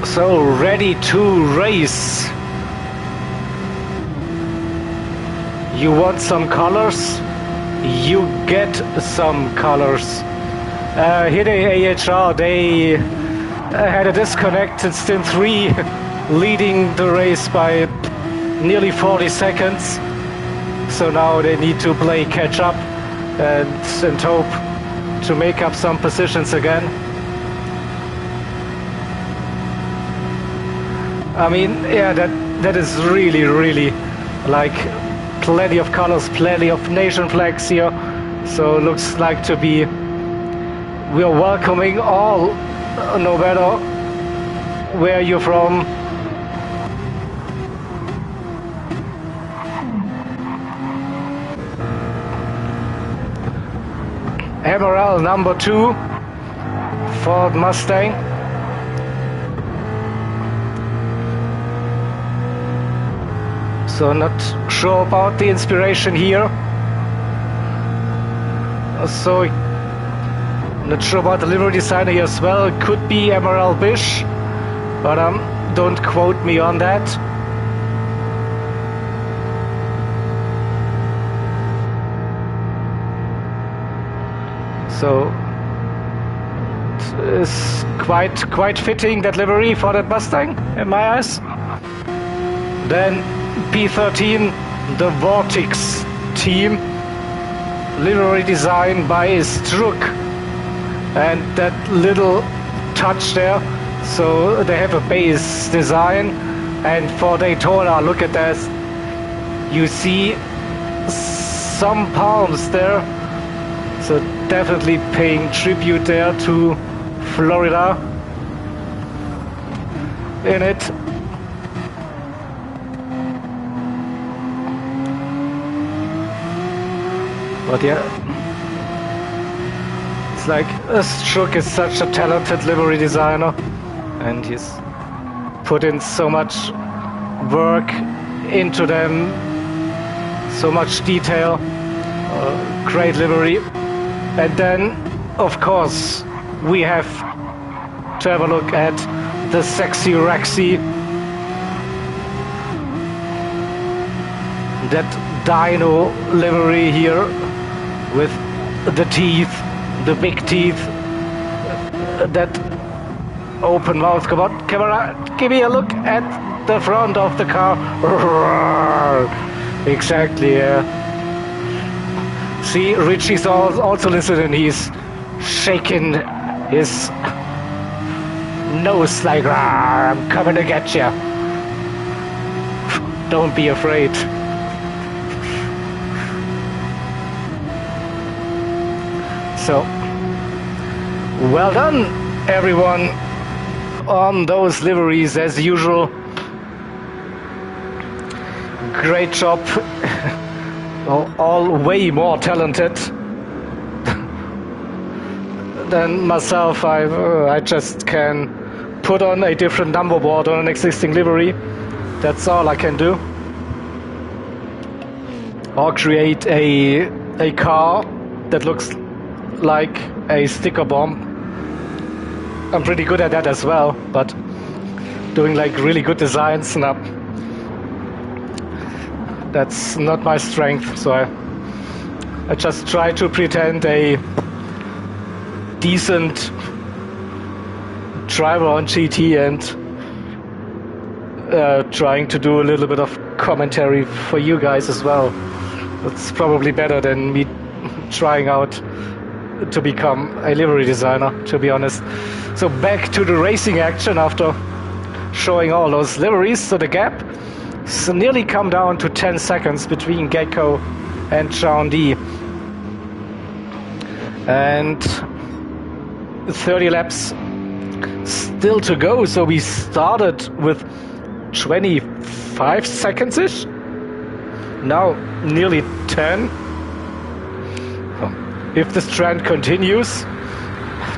So ready to race. You want some colors? You get some colors. Here the AHR, they had a disconnect in Stint 3, leading the race by nearly 40 seconds. So now they need to play catch up and hope to make up some positions again. I mean, yeah, that is really like plenty of colors, plenty of nation flags here. So looks like to be, we are welcoming all, no matter where you're from. MRL number 2, Ford Mustang. So not sure about the inspiration here. So not sure about the livery designer here as well. It could be MRL Bish, but don't quote me on that. So it's quite fitting, that livery for that Mustang in my eyes. Then P13, the Vortex team, livery design by Struck, and that little touch there, so they have a base design. And for Daytona, look at that, You see some palms there, so definitely paying tribute there to Florida in it. But yeah, it's like Strook is such a talented livery designer, and he's put in so much work into them, so much detail, great livery. And then, of course, we have to have a look at the sexy Rexy. That Dino livery here with the teeth, the big teeth, that open mouth. Come on, camera, give me a look at the front of the car. Exactly, yeah. See, Richie's also listening. He's shaking his nose like, I'm coming to get you. Don't be afraid. So, well done, everyone, on those liveries as usual. Great job. All way more talented than myself. I just can put on a different number board on an existing livery. That's all I can do. Or create a car that looks like a sticker bomb. I'm pretty good at that as well, but doing like really good designs, no. That's not my strength, so I just try to pretend a decent driver on GT and trying to do a little bit of commentary for you guys as well. That's probably better than me trying out to become a livery designer, to be honest. So back to the racing action after showing all those liveries. So the gap has nearly come down to 10 seconds between Gecko and Sean D. And 30 laps still to go. So we started with 25 seconds-ish. Now nearly 10. If this trend continues,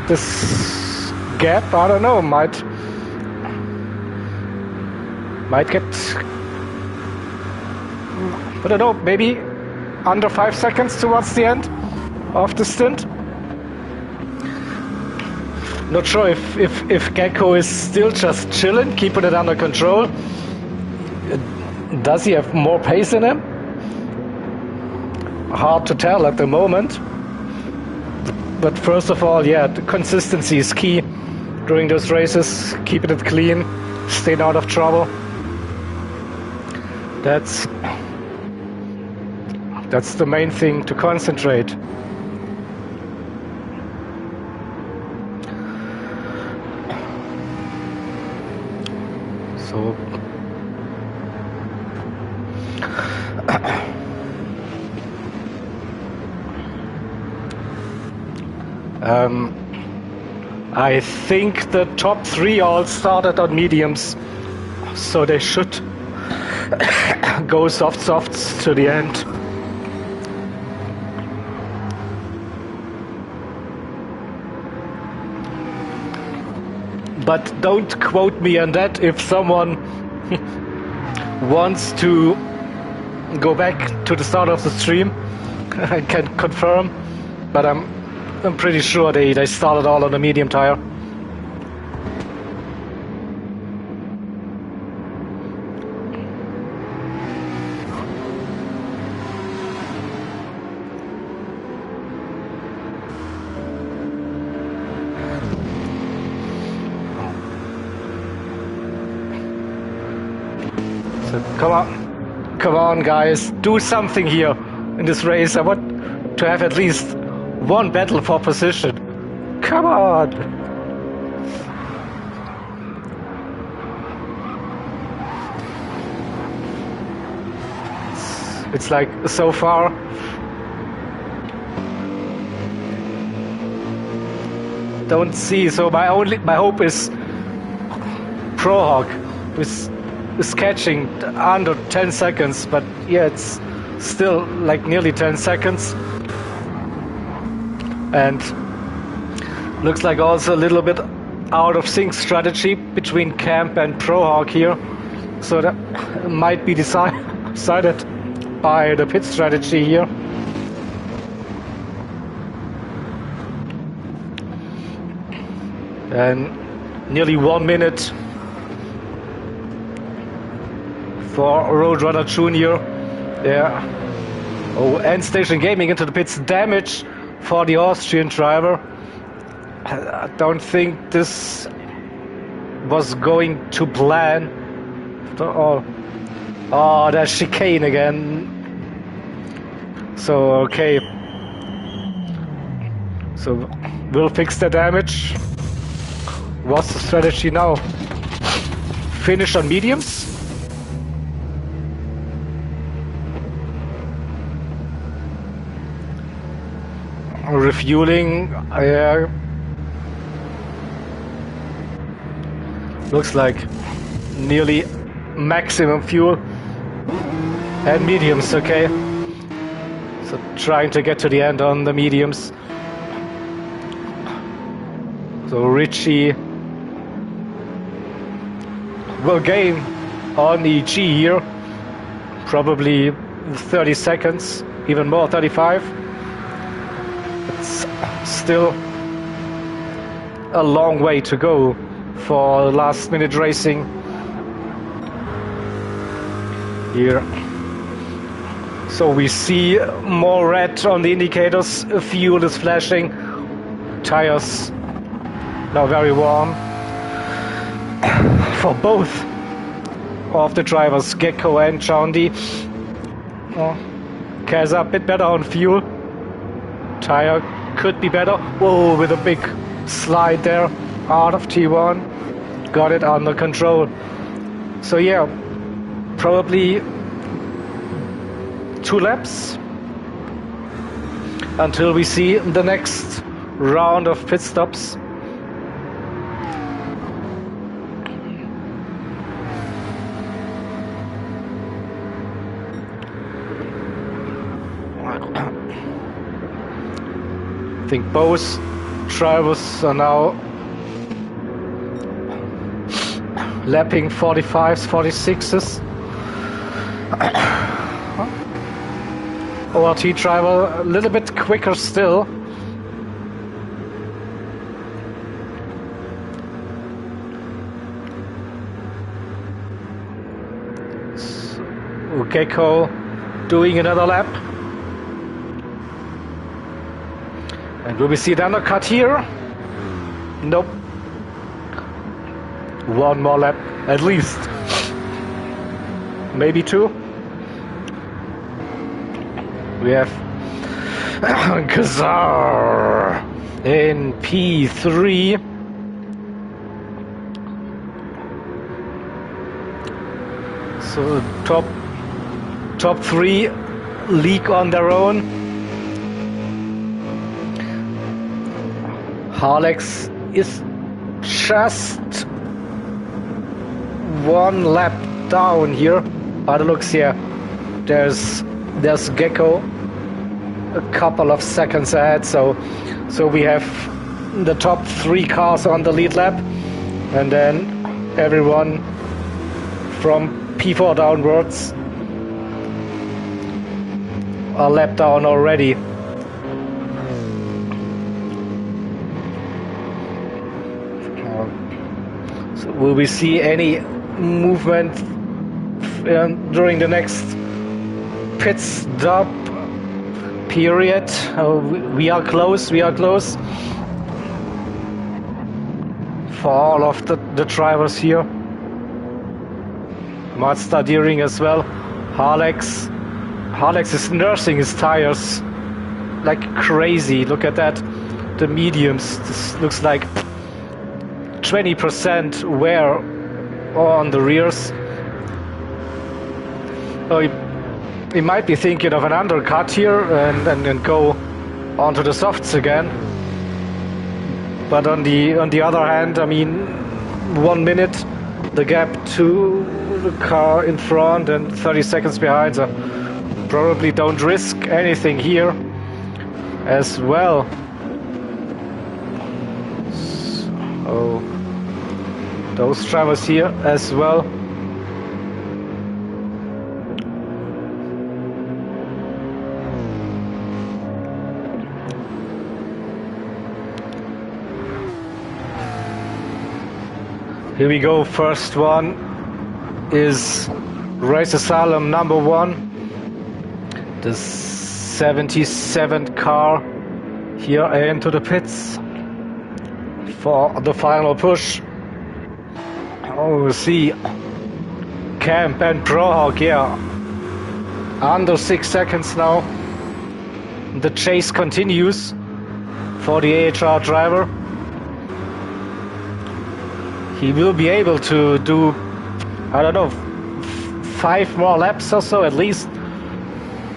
this gap, I don't know, might get, I don't know, maybe under 5 seconds towards the end of the stint. Not sure if Gecko is still just chilling, keeping it under control. Does he have more pace in him? Hard to tell at the moment. But first of all, yeah, the consistency is key during those races. Keeping it clean, staying out of trouble. That's the main thing to concentrate. So I think the top 3 all started on mediums, so they should go softs to the end. But don't quote me on that. If someone wants to go back to the start of the stream, I can confirm, but I'm pretty sure they started all on a medium tire. So come on guys, do something here in this race. I want to have at least one battle for position. Come on! It's like so far. Don't see. So my hope is ProHawk is catching under 10 seconds, but yeah, it's still like nearly 10 seconds. And looks like also a little bit out of sync strategy between Camp and ProHawk here. So that might be decided by the pit strategy here. And nearly 1 minute for Roadrunner Jr. Yeah. Oh, and Station Gaming into the pits. Damage for the Austrian driver. I don't think this was going to plan. Oh, there's chicane again. So, okay. So, we'll fix the damage. What's the strategy now? Finish on mediums? Refueling, yeah. Looks like nearly maximum fuel. And mediums, okay. So trying to get to the end on the mediums. So Richie will gain on EG here. Probably 30 seconds, even more, 35. It's still a long way to go for last minute racing here. So we see more red on the indicators, fuel is flashing, tires now very warm for both of the drivers, Gecko and Chaundi. Kaza a bit better on fuel, tire could be better. Whoa, with a big slide there out of T1, got it under control. So yeah, probably 2 laps until we see the next round of pit stops. I think both drivers are now lapping 45s, 46s. ORT driver a little bit quicker still. So, Gecko doing another lap. And will we see the undercut here? Nope. 1 more lap, at least. Maybe 2. We have Kazar in P3. So top 3 leak on their own. Alex is just 1 lap down here. By the looks here, there's Gecko a couple of seconds ahead. So we have the top 3 cars on the lead lap, and then everyone from P4 downwards are lap down already. So will we see any movement during the next pit stop period? We are close. For all of the drivers here. Mazda Deering as well. Alex is nursing his tires like crazy. Look at that. The mediums. This looks like 20% wear on the rears. Oh, he might be thinking of an undercut here and go onto the softs again. But on the other hand, I mean, 1 minute the gap to the car in front and 30 seconds behind, so probably don't risk anything here as well. So those drivers here as well. Here we go, first one is race slalom number 1. The 77th car here into the pits for the final push. Oh, we'll see. Camp and Prohawk, yeah. Under 6 seconds now. The chase continues for the AHR driver. He will be able to do, I don't know, 5 more laps or so at least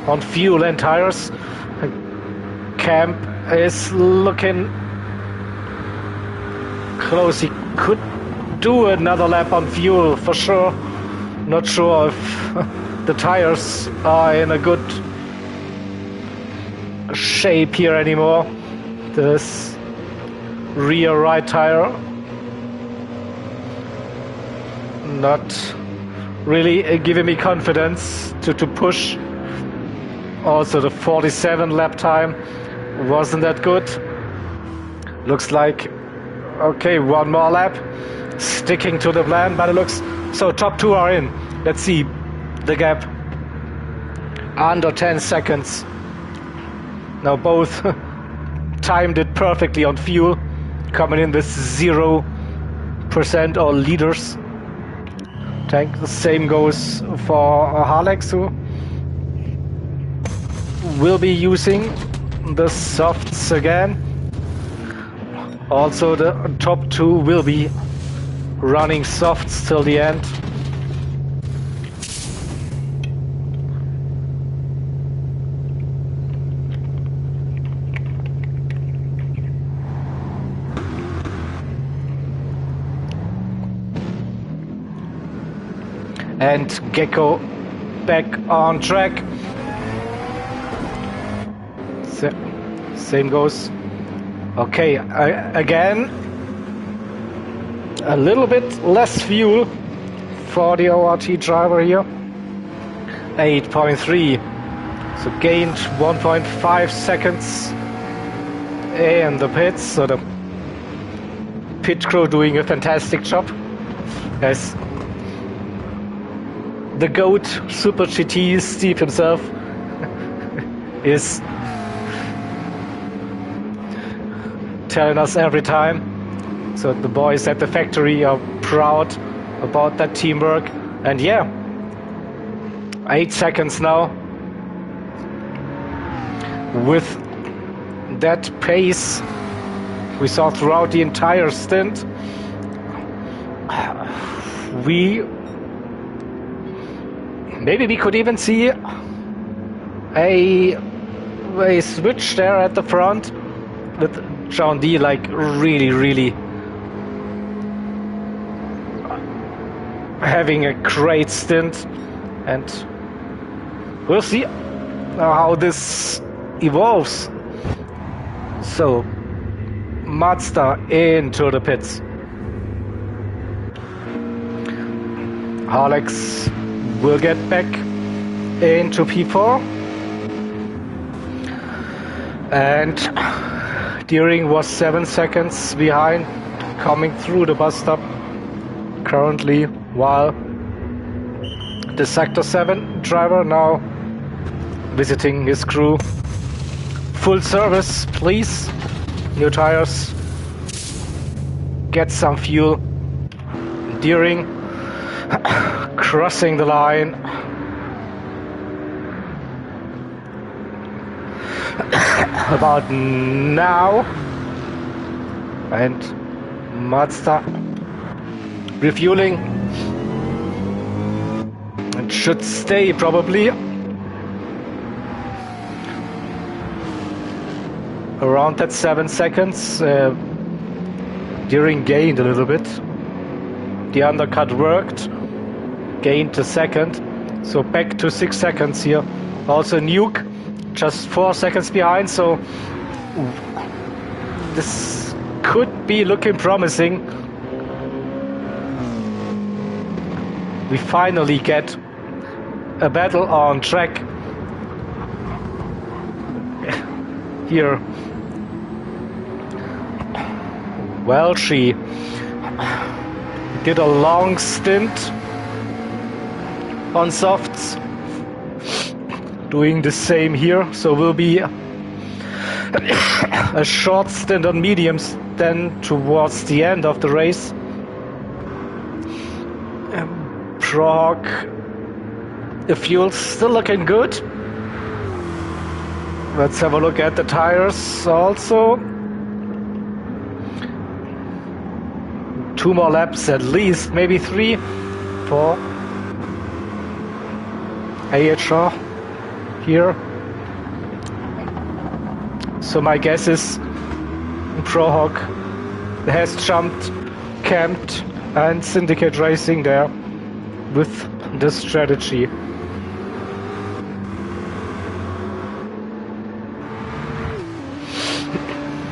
on fuel and tires. Camp is looking close. He could do another lap on fuel for sure. Not sure if the tires are in a good shape here anymore. This rear right tire not really giving me confidence to push. Also the 47 lap time wasn't that good. Looks like, okay, 1 more lap, sticking to the plan, but it looks, so top 2 are in. Let's see the gap, under 10 seconds. Now both timed it perfectly on fuel, coming in with 0% or liters tank. The same goes for Alex, who will be using the softs again. Also the top 2 will be running softs till the end. And Gecko back on track. Same goes. Okay, again, a little bit less fuel for the ORT driver here. 8.3. So gained 1.5 seconds in the pits. So the pit crew doing a fantastic job. As the GOAT Super GT Steve himself is telling us every time. So the boys at the factory are proud about that teamwork. And yeah, 8 seconds now. With that pace we saw throughout the entire stint, maybe we could even see a switch there at the front with John D like really having a great stint, and we'll see how this evolves. So Mazda into the pits. Alex will get back into P4, and Deering was 7 seconds behind, coming through the bus stop currently, while the Sector 7 driver now visiting his crew. Full service, please. New tires. Get some fuel. Deering crossing the line. About now. And Mazda refueling. It should stay probably. around that 7 seconds. During gained a little bit. The undercut worked, gained a second, so back to 6 seconds here. Also Nuke just 4 seconds behind, so this could be looking promising. We finally get a battle on track here. Well, she did a long stint on softs, doing the same here, so will be a short stint on mediums then towards the end of the race. Prague, the fuel's still looking good. Let's have a look at the tires also. 2 more laps at least, maybe 3 for AHR here. So my guess is Prohawk has jumped, camped and Syndicate Racing there with this strategy.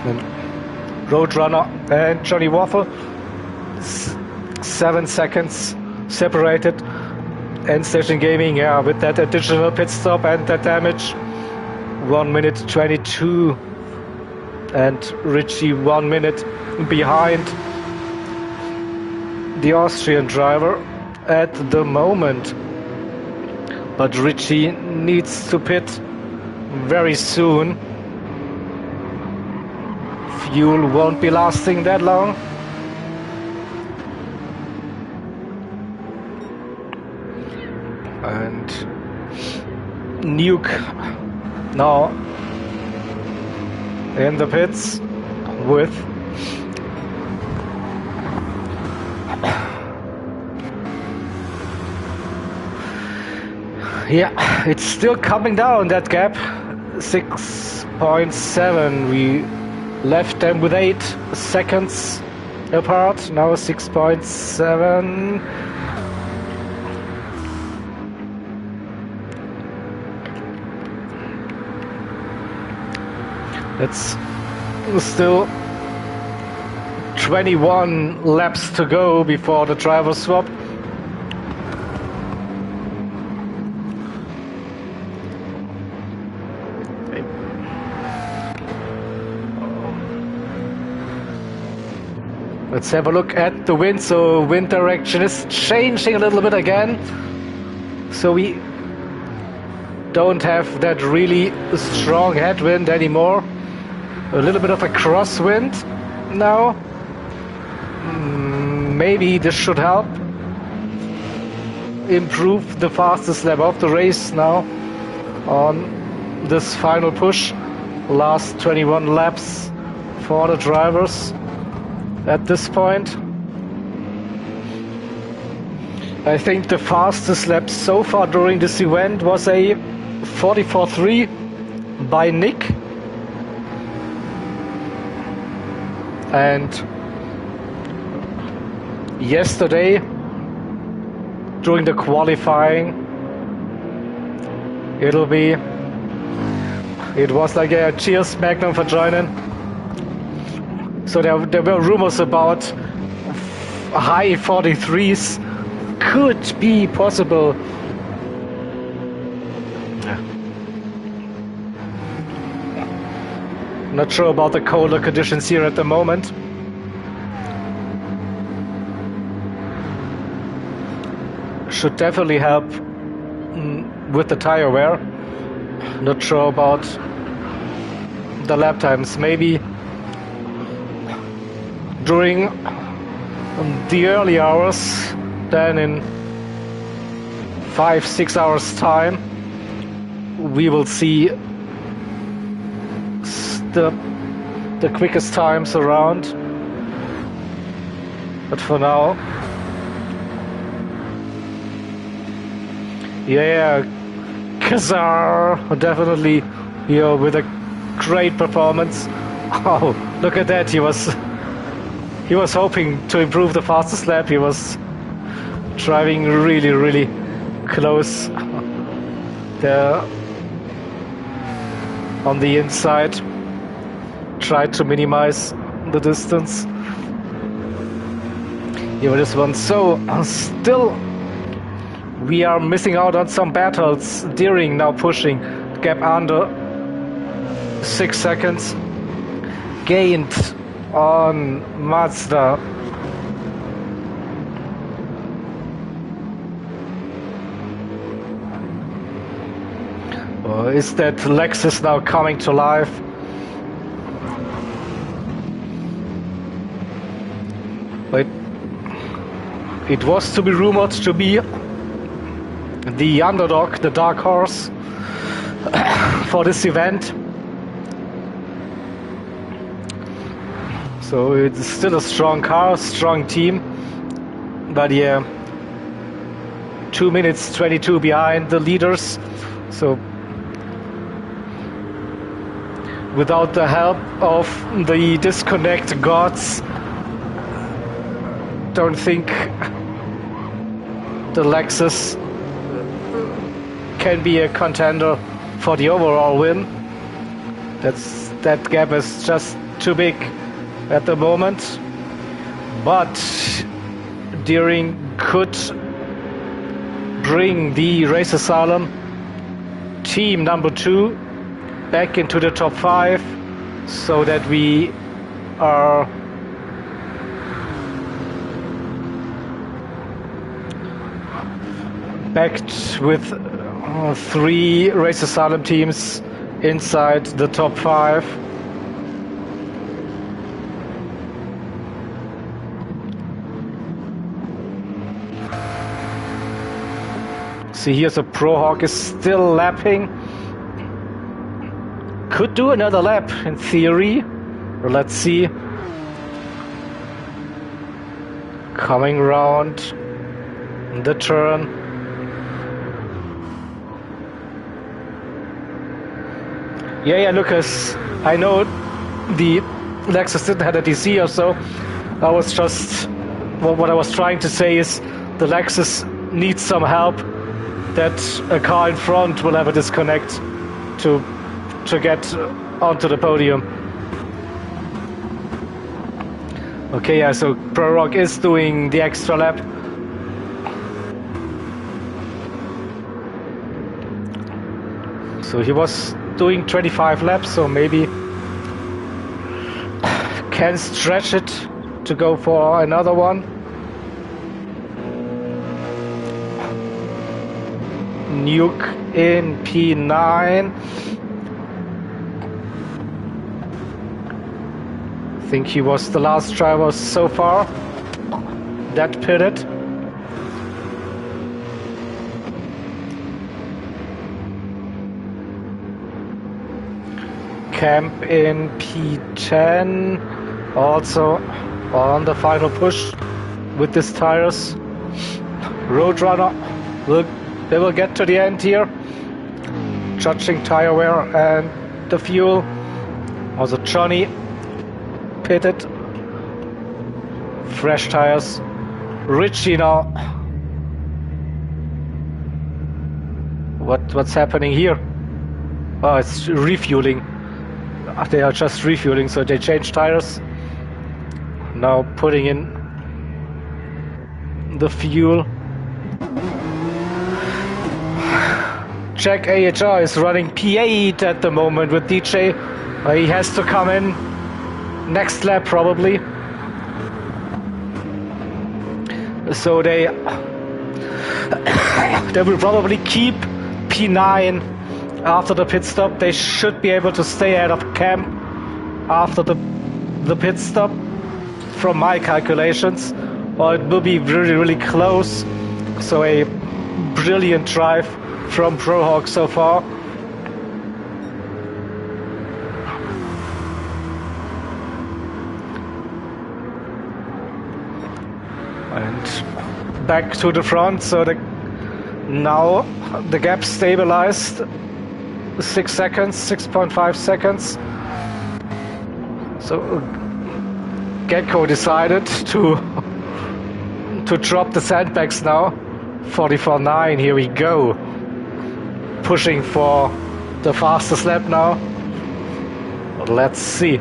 And Roadrunner and Johnny Waffle 7 seconds separated, and Station Gaming, yeah, with that additional pit stop and that damage, 1 minute 22, and Richie 1 minute behind the Austrian driver at the moment. But Richie needs to pit very soon. Fuel won't be lasting that long. And Nuke now in the pits with yeah, it's still coming down, that gap. 6.7. We left them with 8 seconds apart. Now 6.7. It's still 21 laps to go before the driver swap. Let's have a look at the wind. So wind direction is changing a little bit again. So we don't have that really strong headwind anymore. A little bit of a crosswind now. Maybe this should help improve the fastest lap of the race now on this final push. Last 21 laps for the drivers at this point. I think the fastest lap so far during this event was a 44.3 by Nick. And yesterday, during the qualifying, it was like a cheers Magnum for joining. So there were rumors about high 43s could be possible. Not sure about the colder conditions here at the moment. Should definitely help with the tire wear. Not sure about the lap times. Maybe during the early hours, then in 5-6 hours time, we will see the quickest times around. But for now, yeah, Kazar definitely here with a great performance. Oh, look at that! He was hoping to improve the fastest lap. He was driving really, really close there on the inside. Tried to minimize the distance. Yeah, this one. So still, we are missing out on some battles. Deering now pushing gap under 6 seconds. Gained on Mazda. Is that Lexus now coming to life? But it was to be rumored to be the underdog, the dark horse for this event. So it's still a strong car, strong team. But yeah, 2 minutes 22 behind the leaders. So without the help of the disconnect gods, don't think the Lexus can be a contender for the overall win. That gap is just too big at the moment. But Deering could bring the Race Asylum team number 2 back into the top 5, so that we are backed with 3 Race Asylum teams inside the top 5. See, here's a Pro Hawk is still lapping. Could do another lap in theory. Let's see. Coming round the turn. Yeah, Lucas. I know the Lexus didn't have a DC or so. I was just, what I was trying to say is the Lexus needs some help. That a car in front will have a disconnect to get onto the podium. Okay, yeah, so Pro Rock is doing the extra lap. So he was doing 25 laps, so maybe can stretch it to go for another one. Nuke in P9. I think he was the last driver so far that pitted. Camp in P10, also on the final push with these tires. Roadrunner, they will get to the end here, judging tire wear and the fuel. Also Johnny pitted, fresh tires. Richie now. What's happening here? Oh, it's refueling. They are just refueling, so they changed tires. Now putting in the fuel. Jack AHR is running P8 at the moment with DJ. He has to come in next lap probably. So they will probably keep P9 after the pit stop. They should be able to stay ahead of Cam after the pit stop, from my calculations. Or it will be really, really close. So a brilliant drive from ProHawk so far. And back to the front, so now the gap stabilized. 6 seconds, 6.5 seconds. So Gecko decided to drop the sandbags now. 44.9, here we go. Pushing for the fastest lap now. Let's see.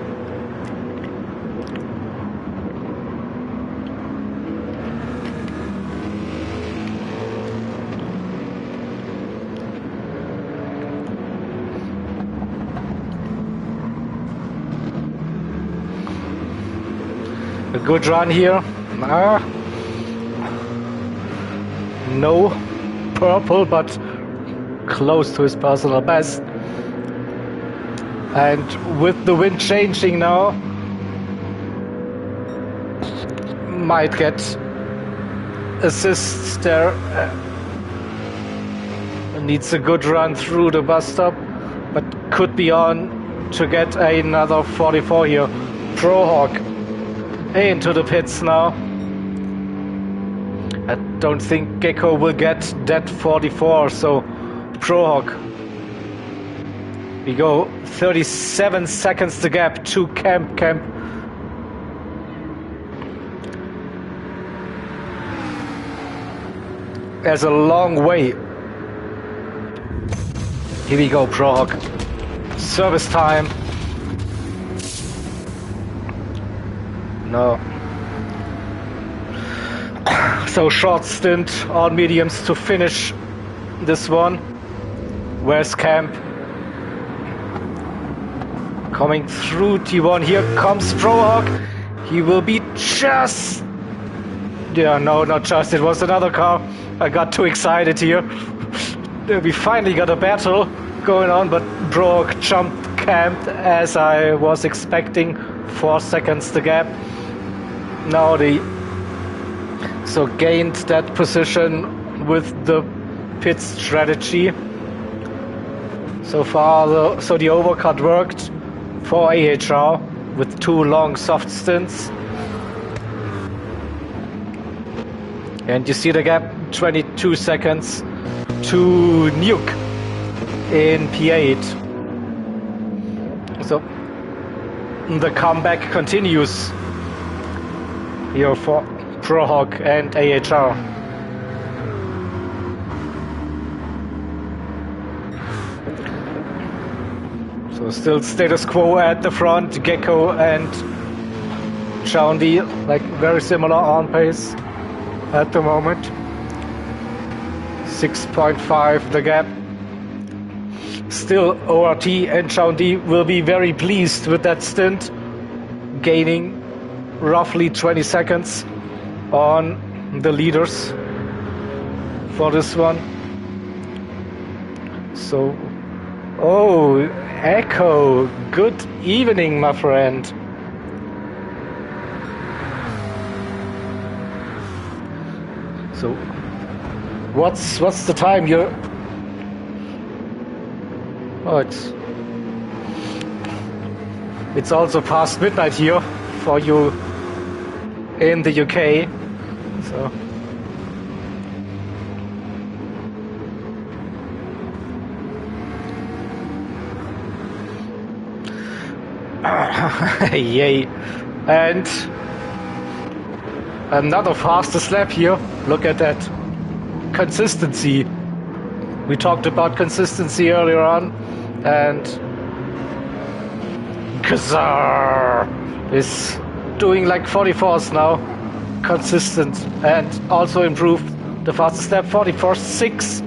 A good run here. No purple, but close to his personal best. And with the wind changing now, might get assists there. Needs a good run through the bus stop, but could be on to get another 44 here. Prohawk into the pits now. I don't think Gecko will get that 44, so Prohawk. We go 37 seconds the gap to Camp. There's a long way. Here we go, Prohawk. Service time. No. So short stint on mediums to finish this one. Where's Camp? Coming through T1. Here comes Prohawk. He will be just... Yeah, no, not just. It was another car. I got too excited here. We finally got a battle going on, but Prohawk jumped Camp as I was expecting. 4 seconds the gap. Now so gained that position with the pit strategy. So far, so the overcut worked for AHR with 2 long soft stints. And you see the gap, 22 seconds to Nuke in P8. So the comeback continues here for Prohawk and AHR. So still status quo at the front. Gecko and Chaundi, like very similar on pace at the moment. 6.5 the gap. Still ORT and Chaundi will be very pleased with that stint, gaining roughly 20 seconds on the leaders for this one. So, oh, Echo, good evening, my friend. So, what's the time here? Oh, it's also past midnight here for you in the UK. So yay. And another fastest lap here. Look at that consistency. We talked about consistency earlier on, and Kazar is doing like 44s now, consistent, and also improved the fastest lap. 44.6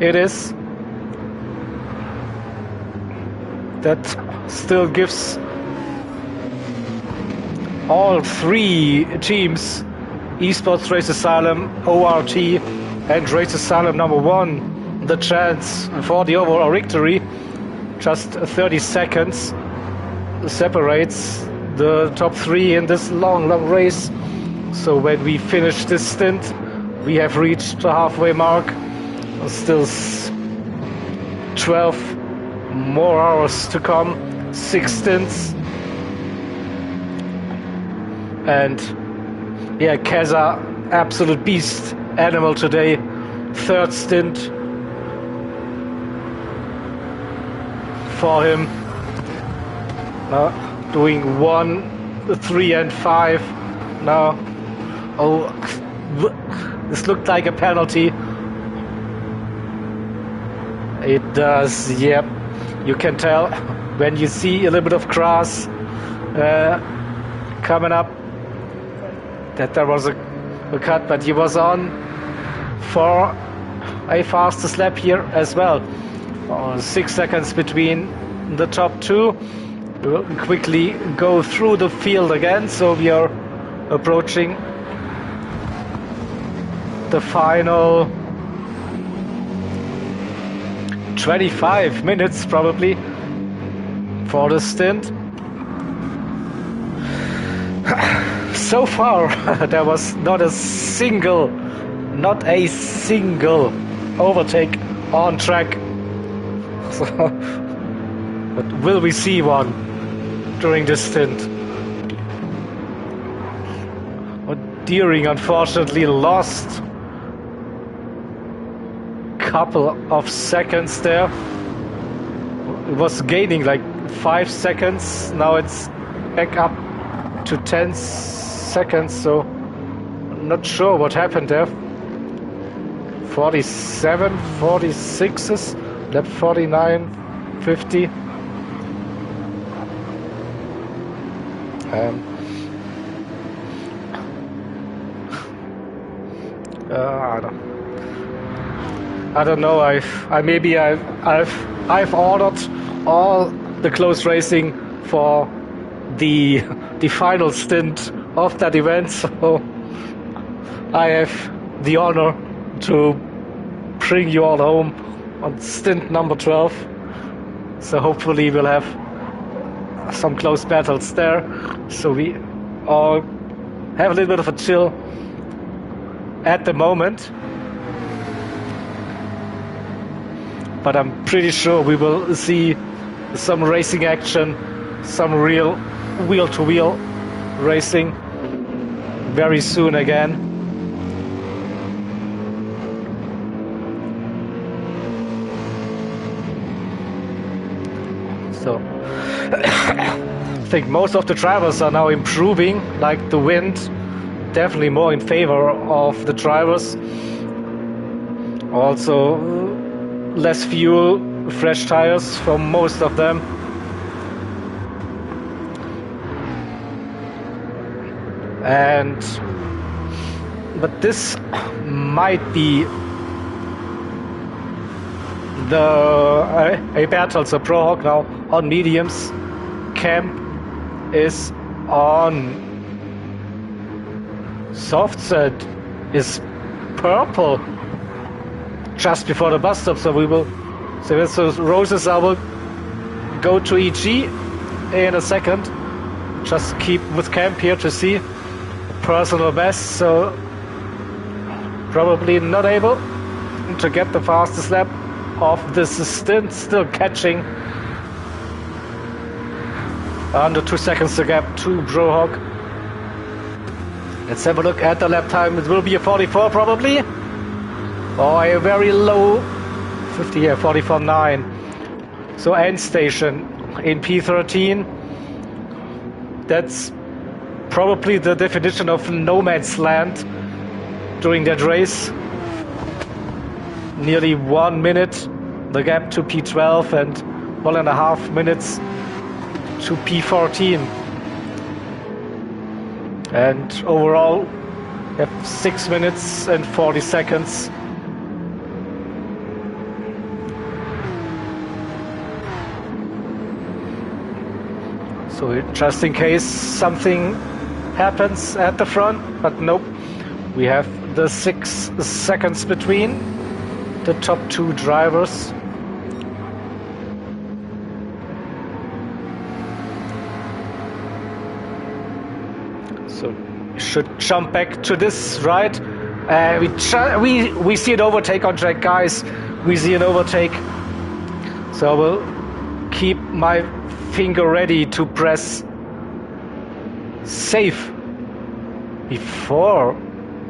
it is. That still gives all 3 teams, Esports Race Asylum, ORT and Race Asylum number 1, the chance for the overall victory. Just 30 seconds separates the top 3 in this long race. So when we finish this stint, we have reached the halfway mark. Still 12 more hours to come, 6 stints. And yeah, Keza, absolute beast animal today. 3rd stint. for him. Doing 1, 3 and 5 now. Oh, this looked like a penalty. It does, yep. You can tell when you see a little bit of grass coming up that there was a cut, but he was on for a fastest lap here as well. 6 seconds between the top two. We'll quickly go through the field again, so we are approaching the final 25 minutes probably for the stint. So far there was not a single overtake on track. So, but will we see one during this stint? Deering unfortunately lost couple of seconds there. It was gaining like 5 seconds. Now it's back up to 10 seconds, so I'm not sure what happened there. 47, 46s, lap 49, 50. I don't know. I've ordered all the close racing for the final stint of that event, so I have the honor to bring you all home on stint number 12. So hopefully we'll have some close battles there, so we all have a little bit of a chill at the moment. But I'm pretty sure we will see some racing action, some real wheel-to-wheel racing very soon again. So I think most of the drivers are now improving, like the wind, definitely more in favor of the drivers. Also, less fuel, fresh tires for most of them. But this might be a battle. So Pro Hawk now on mediums. Camp is on soft set, is purple just before the bus stop, so we will. So Roses, I will go to EG in a second. Just keep with Camp here to see personal best. So probably not able to get the fastest lap of this stint. Still catching under 2 seconds to gap to Brohawk. Let's have a look at the lap time. It will be a 44 probably. Or a very low 50 here, 44.9. So end station in P13. That's probably the definition of no man's land during that race. Nearly 1 minute the gap to P12 and 1.5 minutes to P14. And overall we have 6 minutes and 40 seconds. So just in case something happens at the front, but nope. We have the 6 seconds between the top 2 drivers. So we should jump back to this, right? We see an overtake on track, guys. We see an overtake. So we'll keep my finger ready to press safe before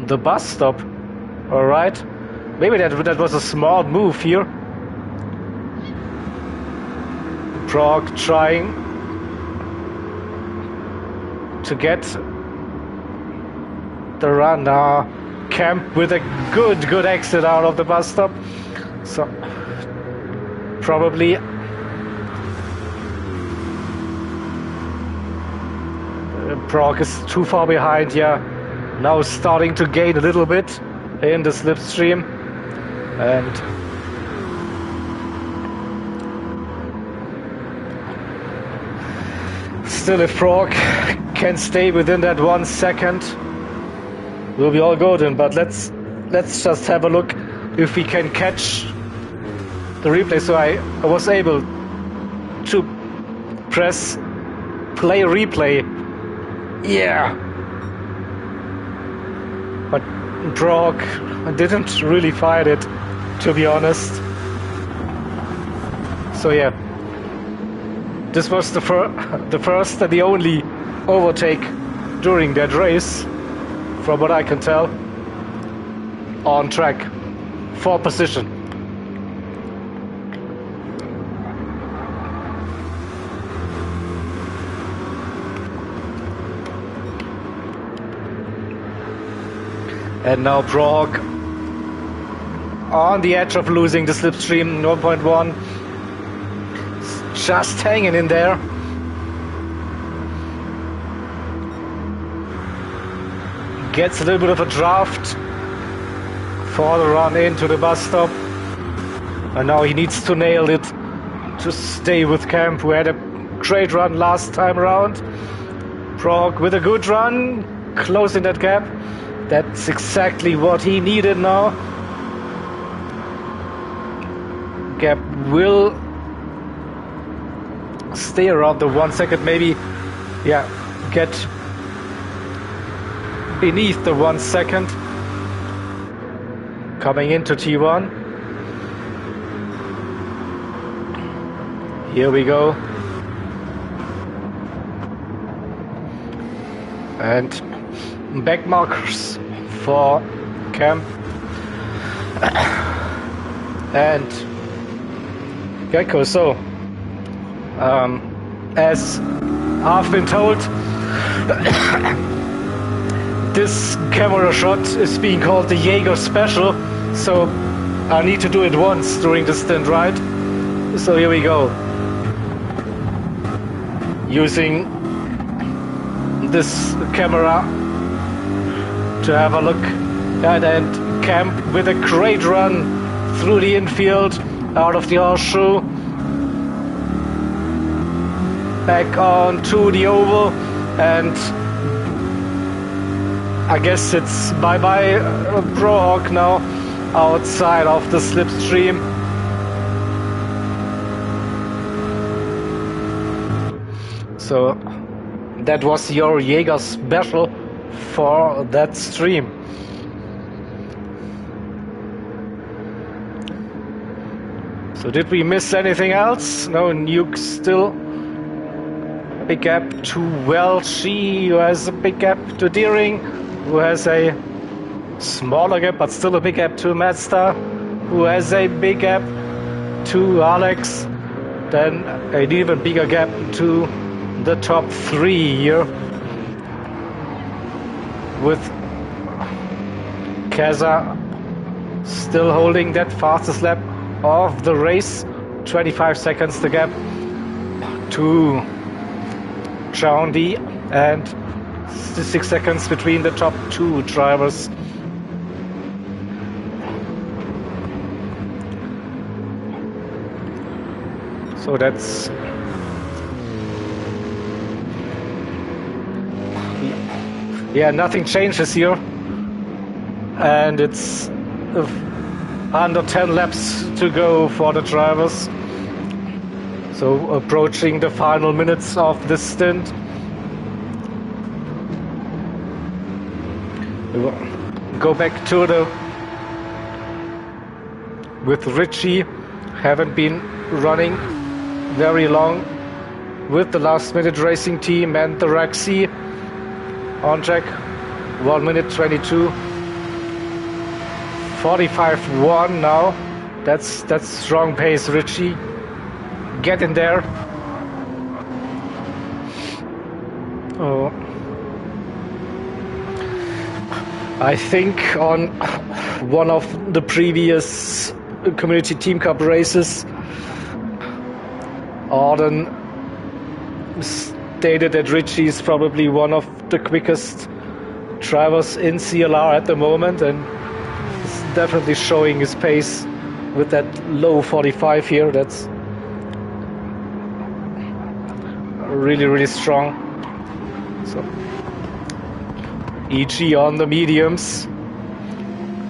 the bus stop. All right, maybe that was a smart move here. Prague trying to get the run. Kemp with a good exit out of the bus stop. So probably Prague is too far behind here. Now starting to gain a little bit in the slipstream, and still if Prague can stay within that 1 second, we'll be all golden. But let's just have a look if we can catch the replay. So I was able to press play replay. Yeah, but Prague didn't really fight it, to be honest. So yeah, this was the first and the only overtake during that race, from what I can tell, on track for position. And now Prague on the edge of losing the slipstream, 1.1. Just hanging in there. Gets a little bit of a draft for the run into the bus stop. And now he needs to nail it to stay with Kemp, who had a great run last time around. Prague with a good run, closing that gap. That's exactly what he needed now. Gap will stay around the 1 second, maybe, yeah, get beneath the 1 second. Coming into T1. Here we go. And back markers for Kemp and Gecko. So as I've been told, this camera shot is being called the Jaeger special, so I need to do it once during the stint, right? So here we go, using this camera to have a look at, and Kemp with a great run through the infield, out of the horseshoe, back on to the oval, and I guess it's bye-bye Prague now, outside of the slipstream. So that was your Jaeger special for that stream. So did we miss anything else? No, Nuke still big gap to Welchie, who has a big gap to Deering, who has a smaller gap but still a big gap to Mazda, who has a big gap to Alex, then an even bigger gap to the top three here, with Kaza still holding that fastest lap of the race, 25 seconds the gap to Chaundi, and 6 seconds between the top two drivers. So that's nothing changes here, and it's under 10 laps to go for the drivers. So approaching the final minutes of this stint. We'll go back to with Richie. Haven't been running very long with the last minute racing team and the Raxi on track. 1 minute 22 45.1 now. That's strong pace, Richie. Get in there Oh. I think on one of the previous Community Team Cup races, Auden stated that Richie is probably one of the quickest drivers in CLR at the moment, and is definitely showing his pace with that low 45 here. That's really, really strong. So EG on the mediums.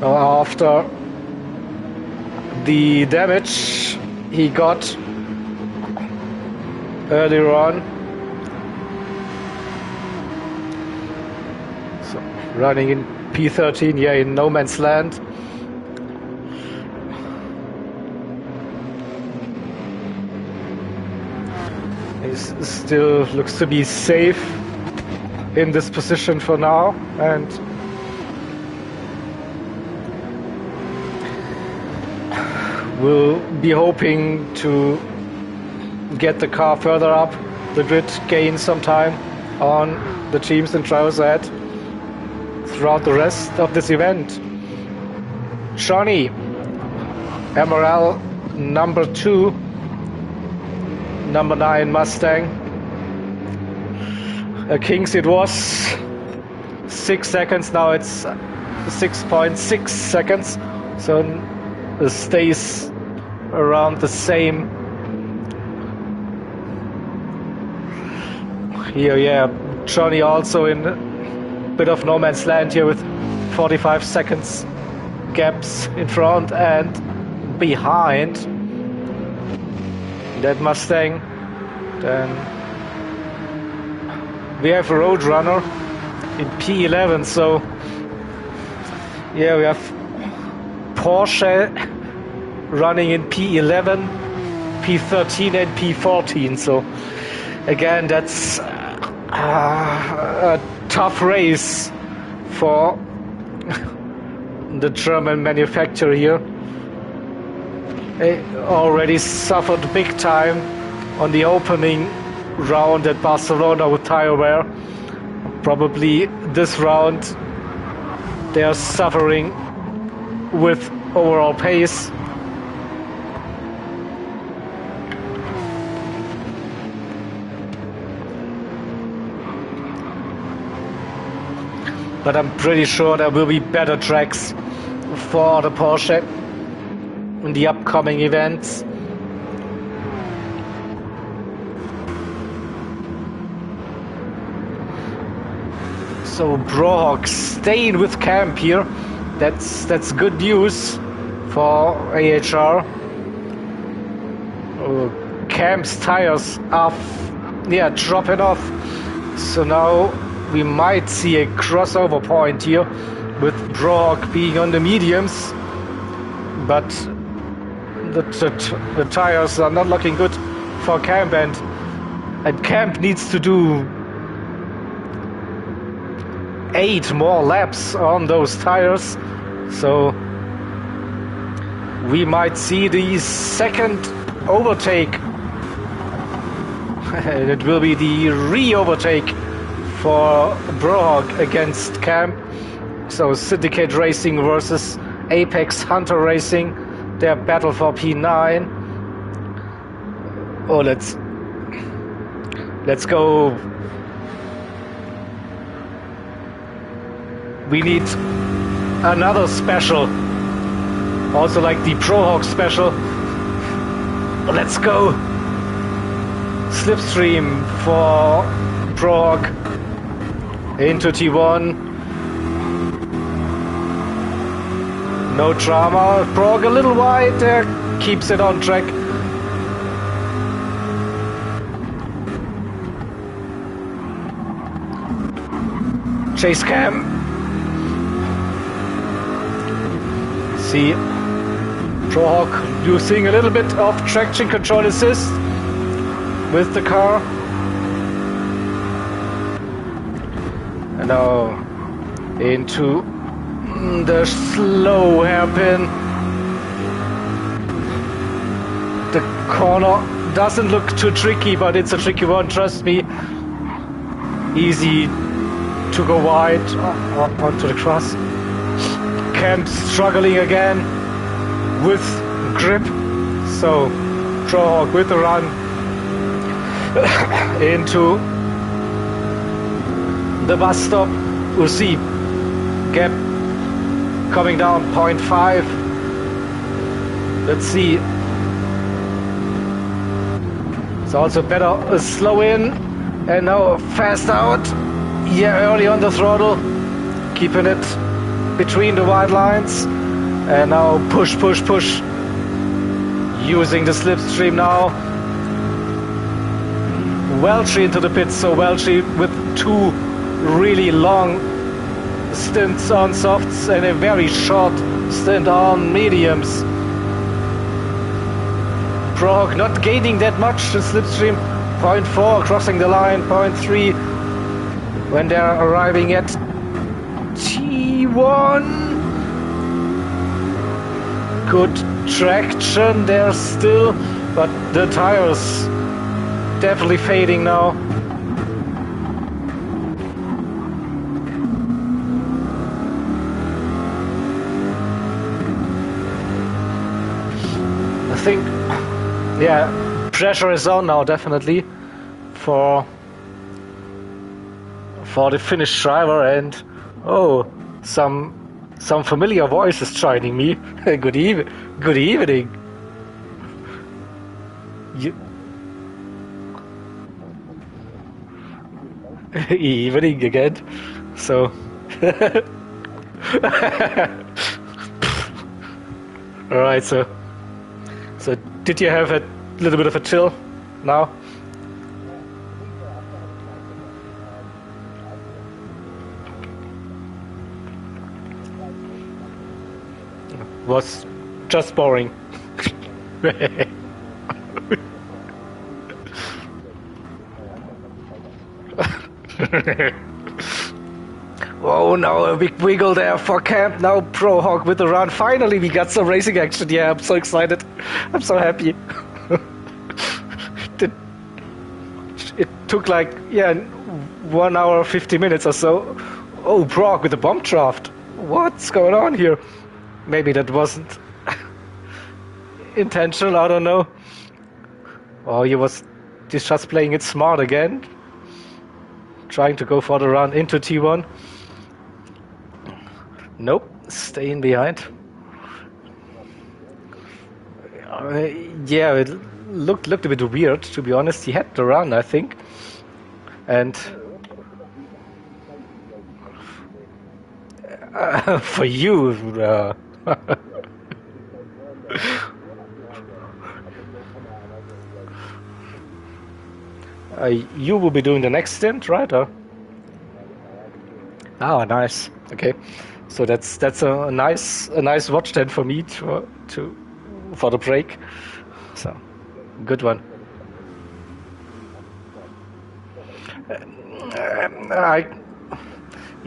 After the damage he got earlier on. So running in P13, yeah, in no man's land. He still looks to be safe in this position for now, and we'll be hoping to get the car further up the grid, gain some time on the teams and drivers ahead throughout the rest of this event. Johnny, MRL number 2, number 9 Mustang. Kings it was 6 seconds, now it's 6.6 seconds, so it stays around the same. Here, yeah, Johnny also in a bit of no man's land here with 45 seconds gaps in front and behind that Mustang. Then we have a Roadrunner in P11, so yeah, we have Porsche running in P11, P13 and P14, so again that's a tough race for the German manufacturer here. They already suffered big time on the opening round at Barcelona with tire wear. Probably this round they are suffering with overall pace. But I'm pretty sure there will be better tracks for the Porsche in the upcoming events. So Brohawk staying with Camp here. That's good news for AHR. Camp's tires are dropping off. So now we might see a crossover point here with Brohawk being on the mediums, but the tires are not looking good for Camp, and Camp needs to do 8 more laps on those tires, so we might see the second overtake. It will be the re-overtake for Brohawk against Camp. So Syndicate Racing versus Apex Hunter Racing, their battle for P9. Oh, let's go. We need another special, also like the Brohawk special. Let's go. Slipstream for Brohawk into T1. No drama. Brohawk a little wide there, keeps it on track. Chase Cam. See Brohawk using a little bit of traction control assist with the car. And now into the slow hairpin. The corner doesn't look too tricky, but it's a tricky one, trust me. easy to go wide onto the cross. Kemp struggling again with grip, so Pro with the run into the bus stop. We'll see gap coming down 0.5. Let's see. It's also better slow in and now fast out. Yeah, early on the throttle, keeping it between the white lines, and now push, using the slipstream now. Welchie into the pits, so Welchie with 2 really long stints on softs and a very short stint on mediums. Prague not gaining that much, the slipstream 0.4, crossing the line 0.3 when they're arriving at T1. Good traction there still, but the tires definitely fading now. I think, yeah, pressure is on now definitely for the Finnish driver, and oh, some familiar voices joining me. Good evening. Evening again. So all right, so did you have a little bit of a chill now? Was just boring. Oh, now a big wiggle there for Camp. Now Pro Hawk with the run. Finally, we got some racing action. Yeah, I'm so excited. I'm so happy. It took like 1 hour 50 minutes or so. Oh, Prague with the bomb draft. What's going on here? Maybe that wasn't intentional, I don't know. Oh, he's just playing it smart again. Trying to go for the run into T1. Nope, staying behind. Yeah, it looked a bit weird, to be honest. He had the run, I think. And for you, you will be doing the next stint, right? Or? Oh, nice. Okay, so that's a nice watch then for me for the break. So good one.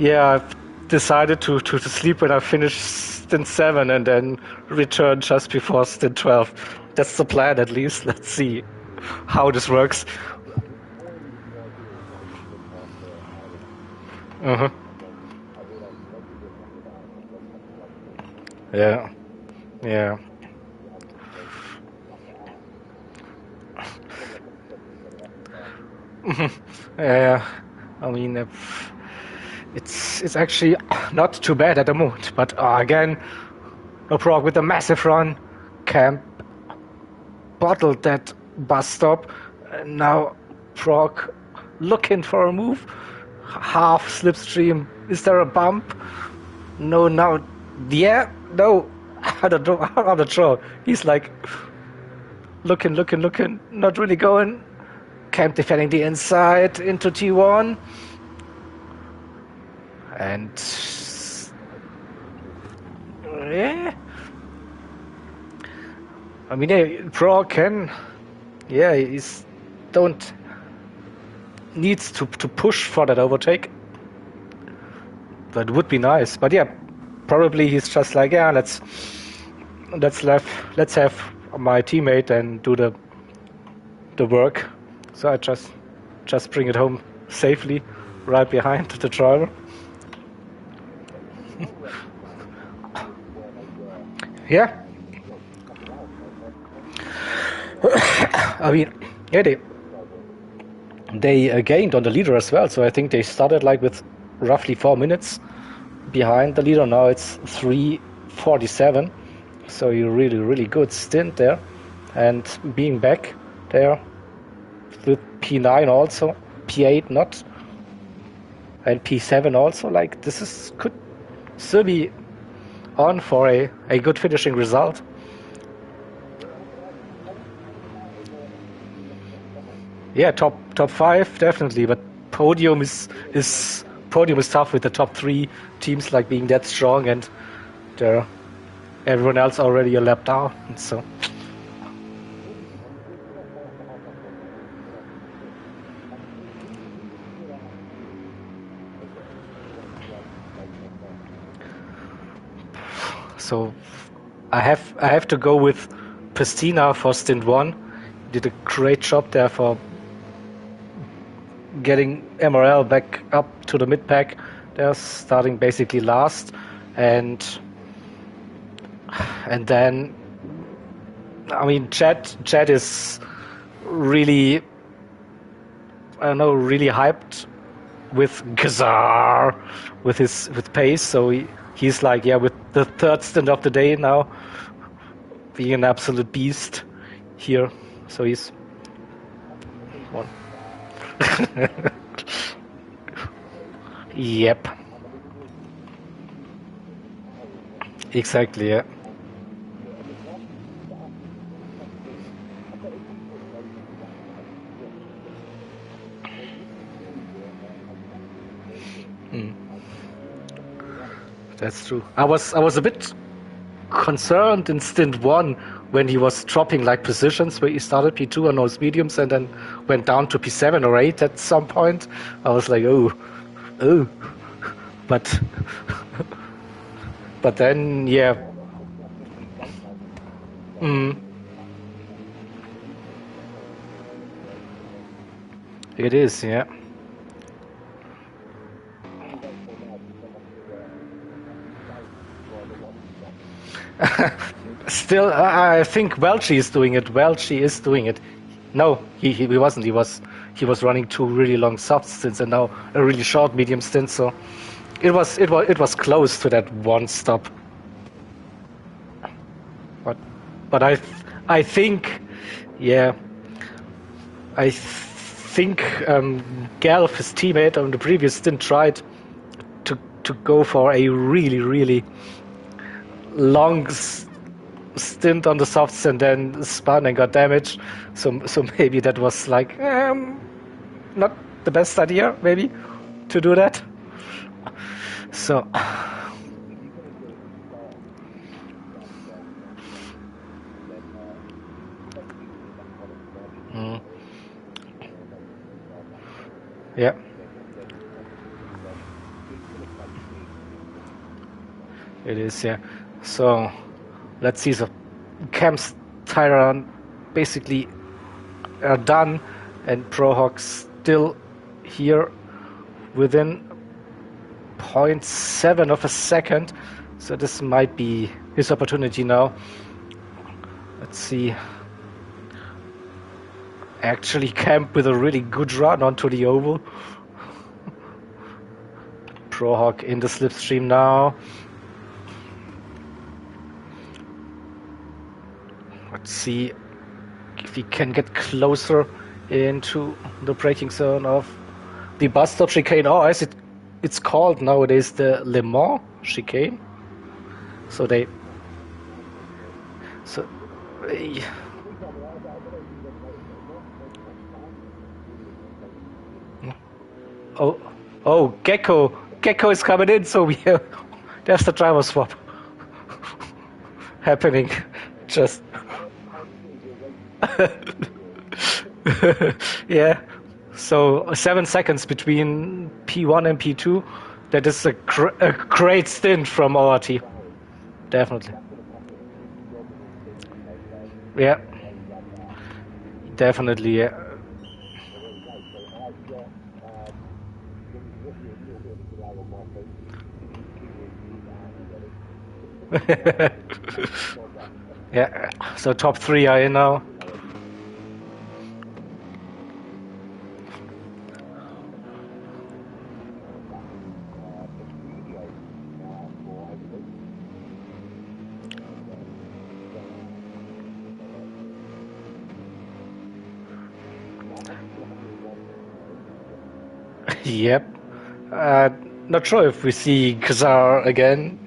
I've decided to sleep when I finish stint 7 and then return just before stint 12. That's the plan, at least. Let's see how this works. Yeah. Yeah, I mean, it's actually not too bad at the moment, but again, no Prague with a massive run. Camp bottled that bus stop. And now Prague looking for a move. Half slipstream. Is there a bump? No, now. Yeah, no. I'm not sure. He's like looking, not really going. Camp defending the inside into T1. And yeah, I mean, Pro can, he's needs to push for that overtake. That would be nice, but yeah, probably he's just like, let's have my teammate and do the work. So I just bring it home safely right behind the driver. Yeah. I mean, yeah, they gained on the leader as well. So I think they started like with roughly 4 minutes behind the leader. Now it's 3:47. So you really good stint there, and being back there with P9 also, P8 not, and P7 also. Like this could still be on for a good finishing result. Yeah, top 5 definitely, but podium is tough with the top 3 teams like being that strong, and there everyone else already a lap down. So I have to go with Pestina for stint 1. Did a great job there for getting MRL back up to the mid pack. They're starting basically last, and then I mean Chad is really, I don't know, really hyped with Gazar with pace. So he's like, yeah, with the third stint of the day now, being an absolute beast here. So he's one. Yep. Exactly, yeah. That's true. I was a bit concerned in stint 1 when he was dropping like positions, where he started P2 on those mediums and then went down to P7 or 8 at some point. I was like, oh, but then yeah. It is, yeah. Still, I think Welchie is doing it. Welchie is doing it. No, he wasn't. He was running 2 really long soft stints and now a really short medium stint. So it was close to that one stop. But I think, yeah, I think Galf, his teammate on the previous stint, tried to go for a really long stint on the softs and then spun and got damaged. So maybe that was like not the best idea, maybe, to do that. So yeah. It is, yeah. So let's see. So Cam's Tyron basically are done, and Prohawk still here within 0.7 of a second. So this might be his opportunity now. Let's see. Actually, Camp with a really good run onto the oval. Prohawk in the slipstream now. Let's see if he can get closer into the braking zone of the bus stop chicane. Oh, as it's called nowadays, the Le Mans chicane. So oh, Gecko is coming in. So there's the driver swap happening. Just yeah. So 7 seconds between P1 and P2. That is a great stint from our team. Definitely. Yeah. Definitely, yeah. Yeah, so top three are in now. Yep. Uh, Not sure if we see Kazar again.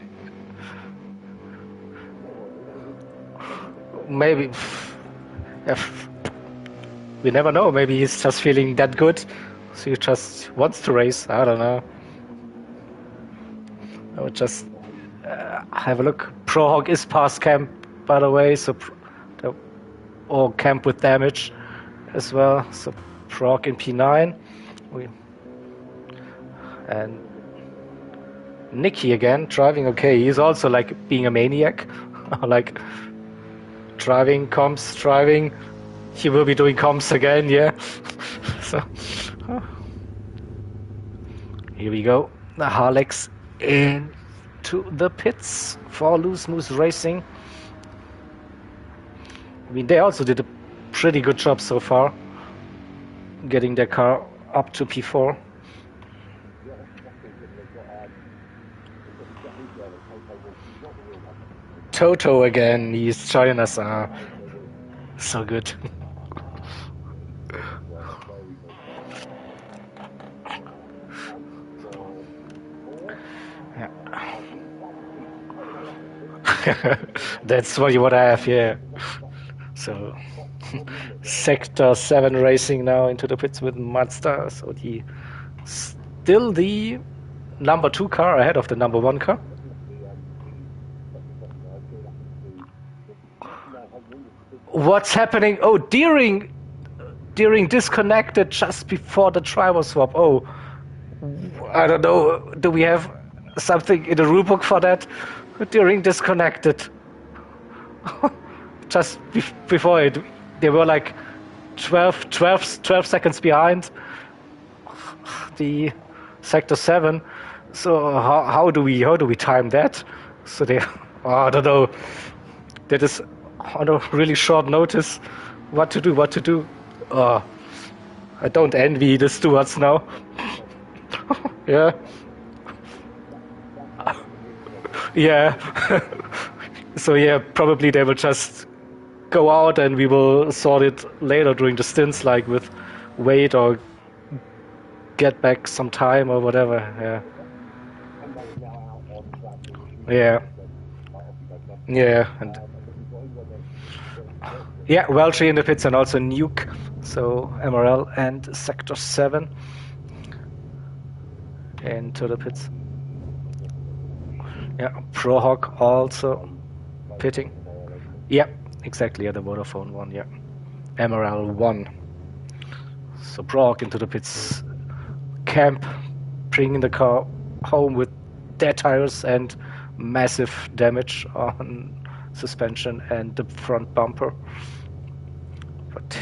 Maybe. If, we never know. Maybe he's just feeling that good. So he just wants to race. I don't know. I would just have a look. Prohawk is past camp, by the way. So, or camp with damage as well. So Prohawk in P9. And Nicky again, driving okay. He's also like being a maniac. Like driving, comms, driving. He will be doing comms again, yeah. So here we go. The Harlex into the pits for Loose Moose Racing. I mean, they also did a pretty good job so far, getting their car up to P4. Toto again, he's joining us. So good. Yeah. That's what you want to have, yeah. So, Sector 7 racing now into the pits with Mazda. So, still the number 2 car ahead of the number 1 car. What's happening? Oh, Deering disconnected just before the driver swap. Oh, I don't know. Do we have something in the rulebook for that? Deering disconnected. Just before it, they were like 12 seconds behind the Sector 7. So how do we time that? So they, I don't know. That is on a really short notice. What to do? I don't envy the stewards now. Yeah. Yeah. So yeah, probably they will just go out and we will sort it later during the stints, like with wait or get back some time or whatever. Yeah, and yeah, Welchie in the pits and also Nuke. So MRL and Sector 7 into the pits. Yeah, Prohawk also pitting. Yeah, exactly, the Vodafone one, yeah. MRL 1. So Prohawk into the pits. Camp, bringing the car home with dead tires and massive damage on suspension and the front bumper. But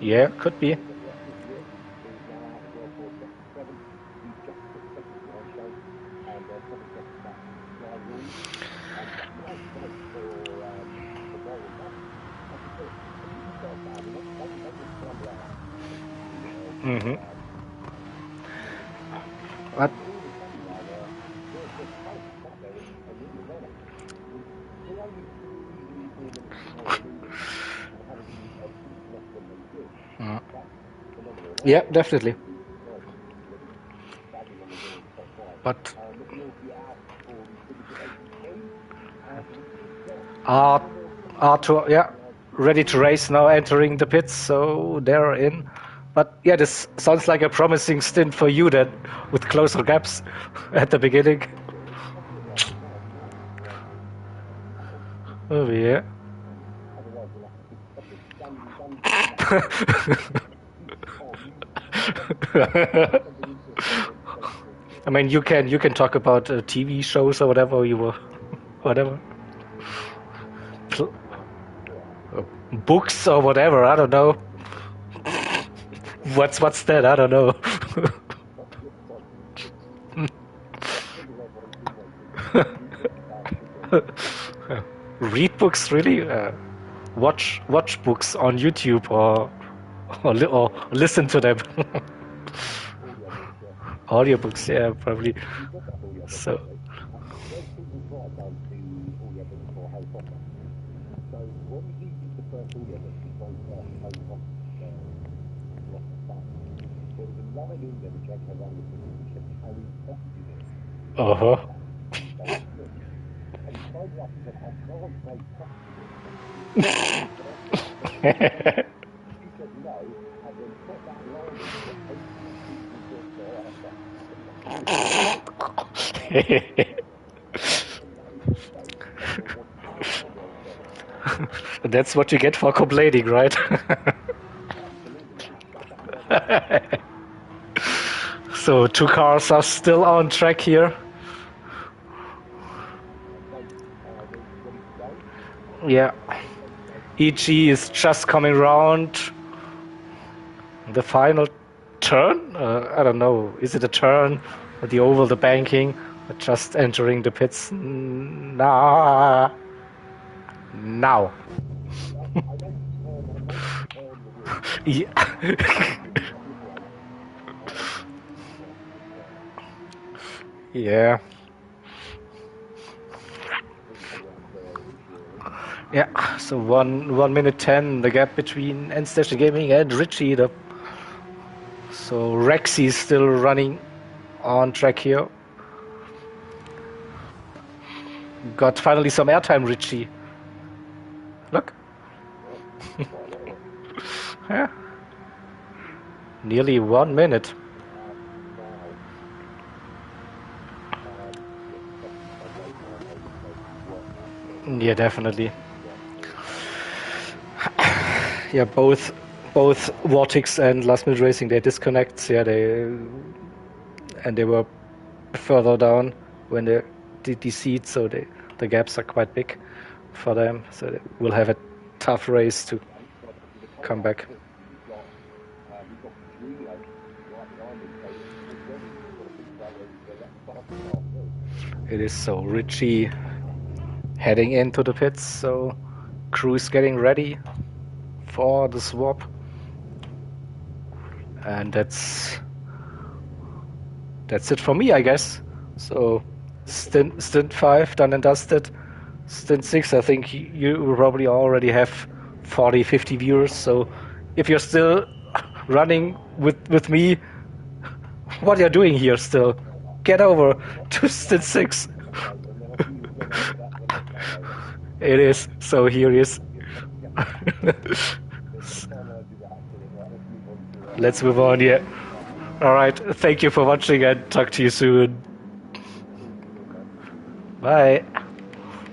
yeah, could be. What? Yeah, definitely. But R2, yeah, ready to race now, entering the pits, so they're in. But yeah, this sounds like a promising stint for you then, with closer gaps at the beginning. Oh yeah. I mean, you can talk about TV shows or whatever you were, whatever. Pl- Books or whatever. I don't know. What's that? I don't know. Read books, really? Watch books on YouTube or listen to them. Audiobooks, yeah, probably. So. Uh-huh. That's what you get for complaining, right? So 2 cars are still on track here. Yeah. EG is just coming around the final turn. I don't know. Is it a turn? The oval, the banking, just entering the pits. Now. Yeah. Yeah. Yeah. So 1 minute 10, the gap between End Station Gaming and Richie. So Rexy is still running on track here. Got finally some airtime, Richie. Look. Yeah. Nearly 1 minute. Yeah, definitely. Yeah, both Vortex and Last Minute Racing, they disconnect. Yeah, they were further down when they did the seed, so the gaps are quite big for them. So they will have a tough race to come back. It is so Richie heading into the pits, so crew is getting ready for the swap, and that's it for me, I guess. So stint 5 done and dusted. Stint 6, I think you probably already have 40-50 viewers, so if you're still running with me, what you're doing here still, get over to Stint 6. It is, so here is. Let's move on, yeah. Alright, thank you for watching and talk to you soon. Bye.